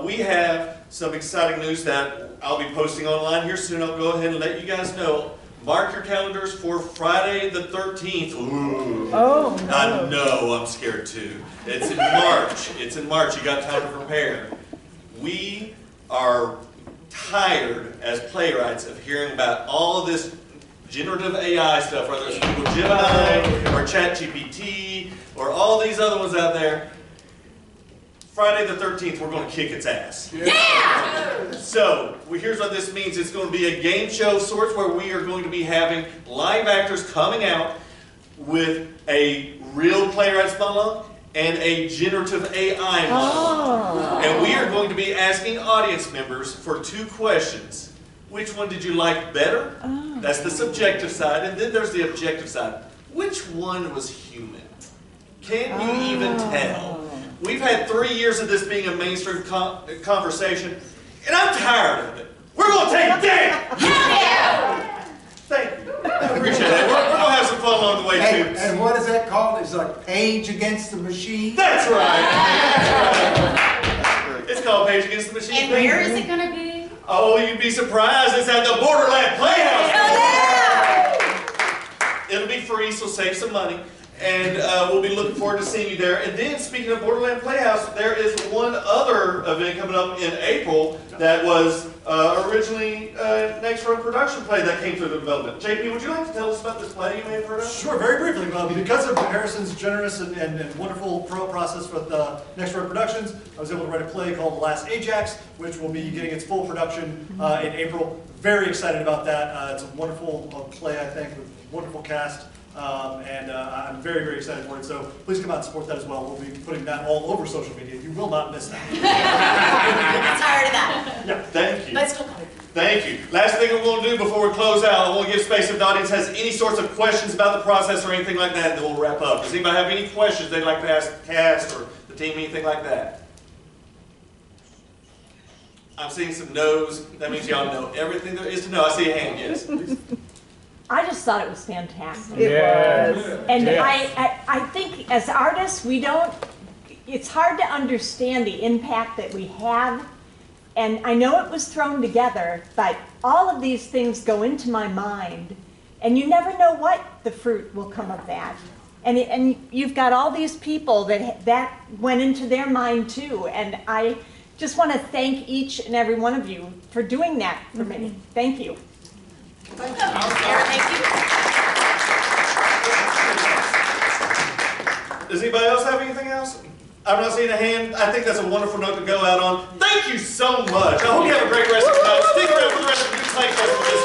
We have some exciting news that I'll be posting online here soon. I'll go ahead and let you guys know. Mark your calendars for Friday the 13th. Ooh. Oh, no. I know, I'm scared too. It's in March. It's in March. You got time to prepare. We are tired as playwrights of hearing about all of this generative AI stuff, whether it's Google Gemini or ChatGPT or all these other ones out there. Friday the 13th, we're going to kick its ass. Yeah! So, here's what this means. It's going to be a game show sorts where we are going to be having live actors coming out with a real playwrights monologue and a generative AI monologue. And we are going to be asking audience members for 2 questions. Which one did you like better? That's the subjective side. And then there's the objective side. Which one was human? Can you even tell? We've had 3 years of this being a mainstream conversation, and I'm tired of it. We're going to take it down! Thank you. I appreciate that. We're going to have some fun along the way, too. And what is that called? It's like Page Against the Machine? That's right. It's called Page Against the Machine. And where is it going to be? Oh, you'd be surprised. It's at the Borderland Playhouse. It'll be free, so save some money. And we'll be looking forward to seeing you there. And then, speaking of Borderland Playhouse, there is one other event coming up in April that was originally Next Run production play that came through the development. JP, would you like to tell us about this play you may have heard of? Sure, very briefly. Because of Harrison's generous and wonderful process with Next Run Productions, I was able to write a play called The Last Ajax, which will be getting its full production in April. Very excited about that. It's a wonderful play, I think, with a wonderful cast. And I'm very, very excited for it. So please come out and support that as well. We'll be putting that all over social media. You will not miss that. I'm tired of that. Yeah, thank you. But still coming. Thank you. Last thing I'm going to do before we close out, I want to give space if the audience has any sorts of questions about the process or anything like that, and then we'll wrap up. Does anybody have any questions they'd like to ask the cast or the team, anything like that? I'm seeing some no's. That means y'all know everything there is to know. I see a hand, yes. Please. I just thought it was fantastic. It was. And Yes. I think as artists, it's hard to understand the impact that we have. And I know it was thrown together, but all of these things go into my mind. And you never know what the fruit will come of that. And you've got all these people that went into their mind too. And I just want to thank each and every one of you for doing that for me. Thank you. Thank you. Does anybody else have anything else? I'm not seeing a hand. I think that's a wonderful note to go out on. Thank you so much. I hope you have a great rest of the night. Stick around for the rest of the New Play Festival this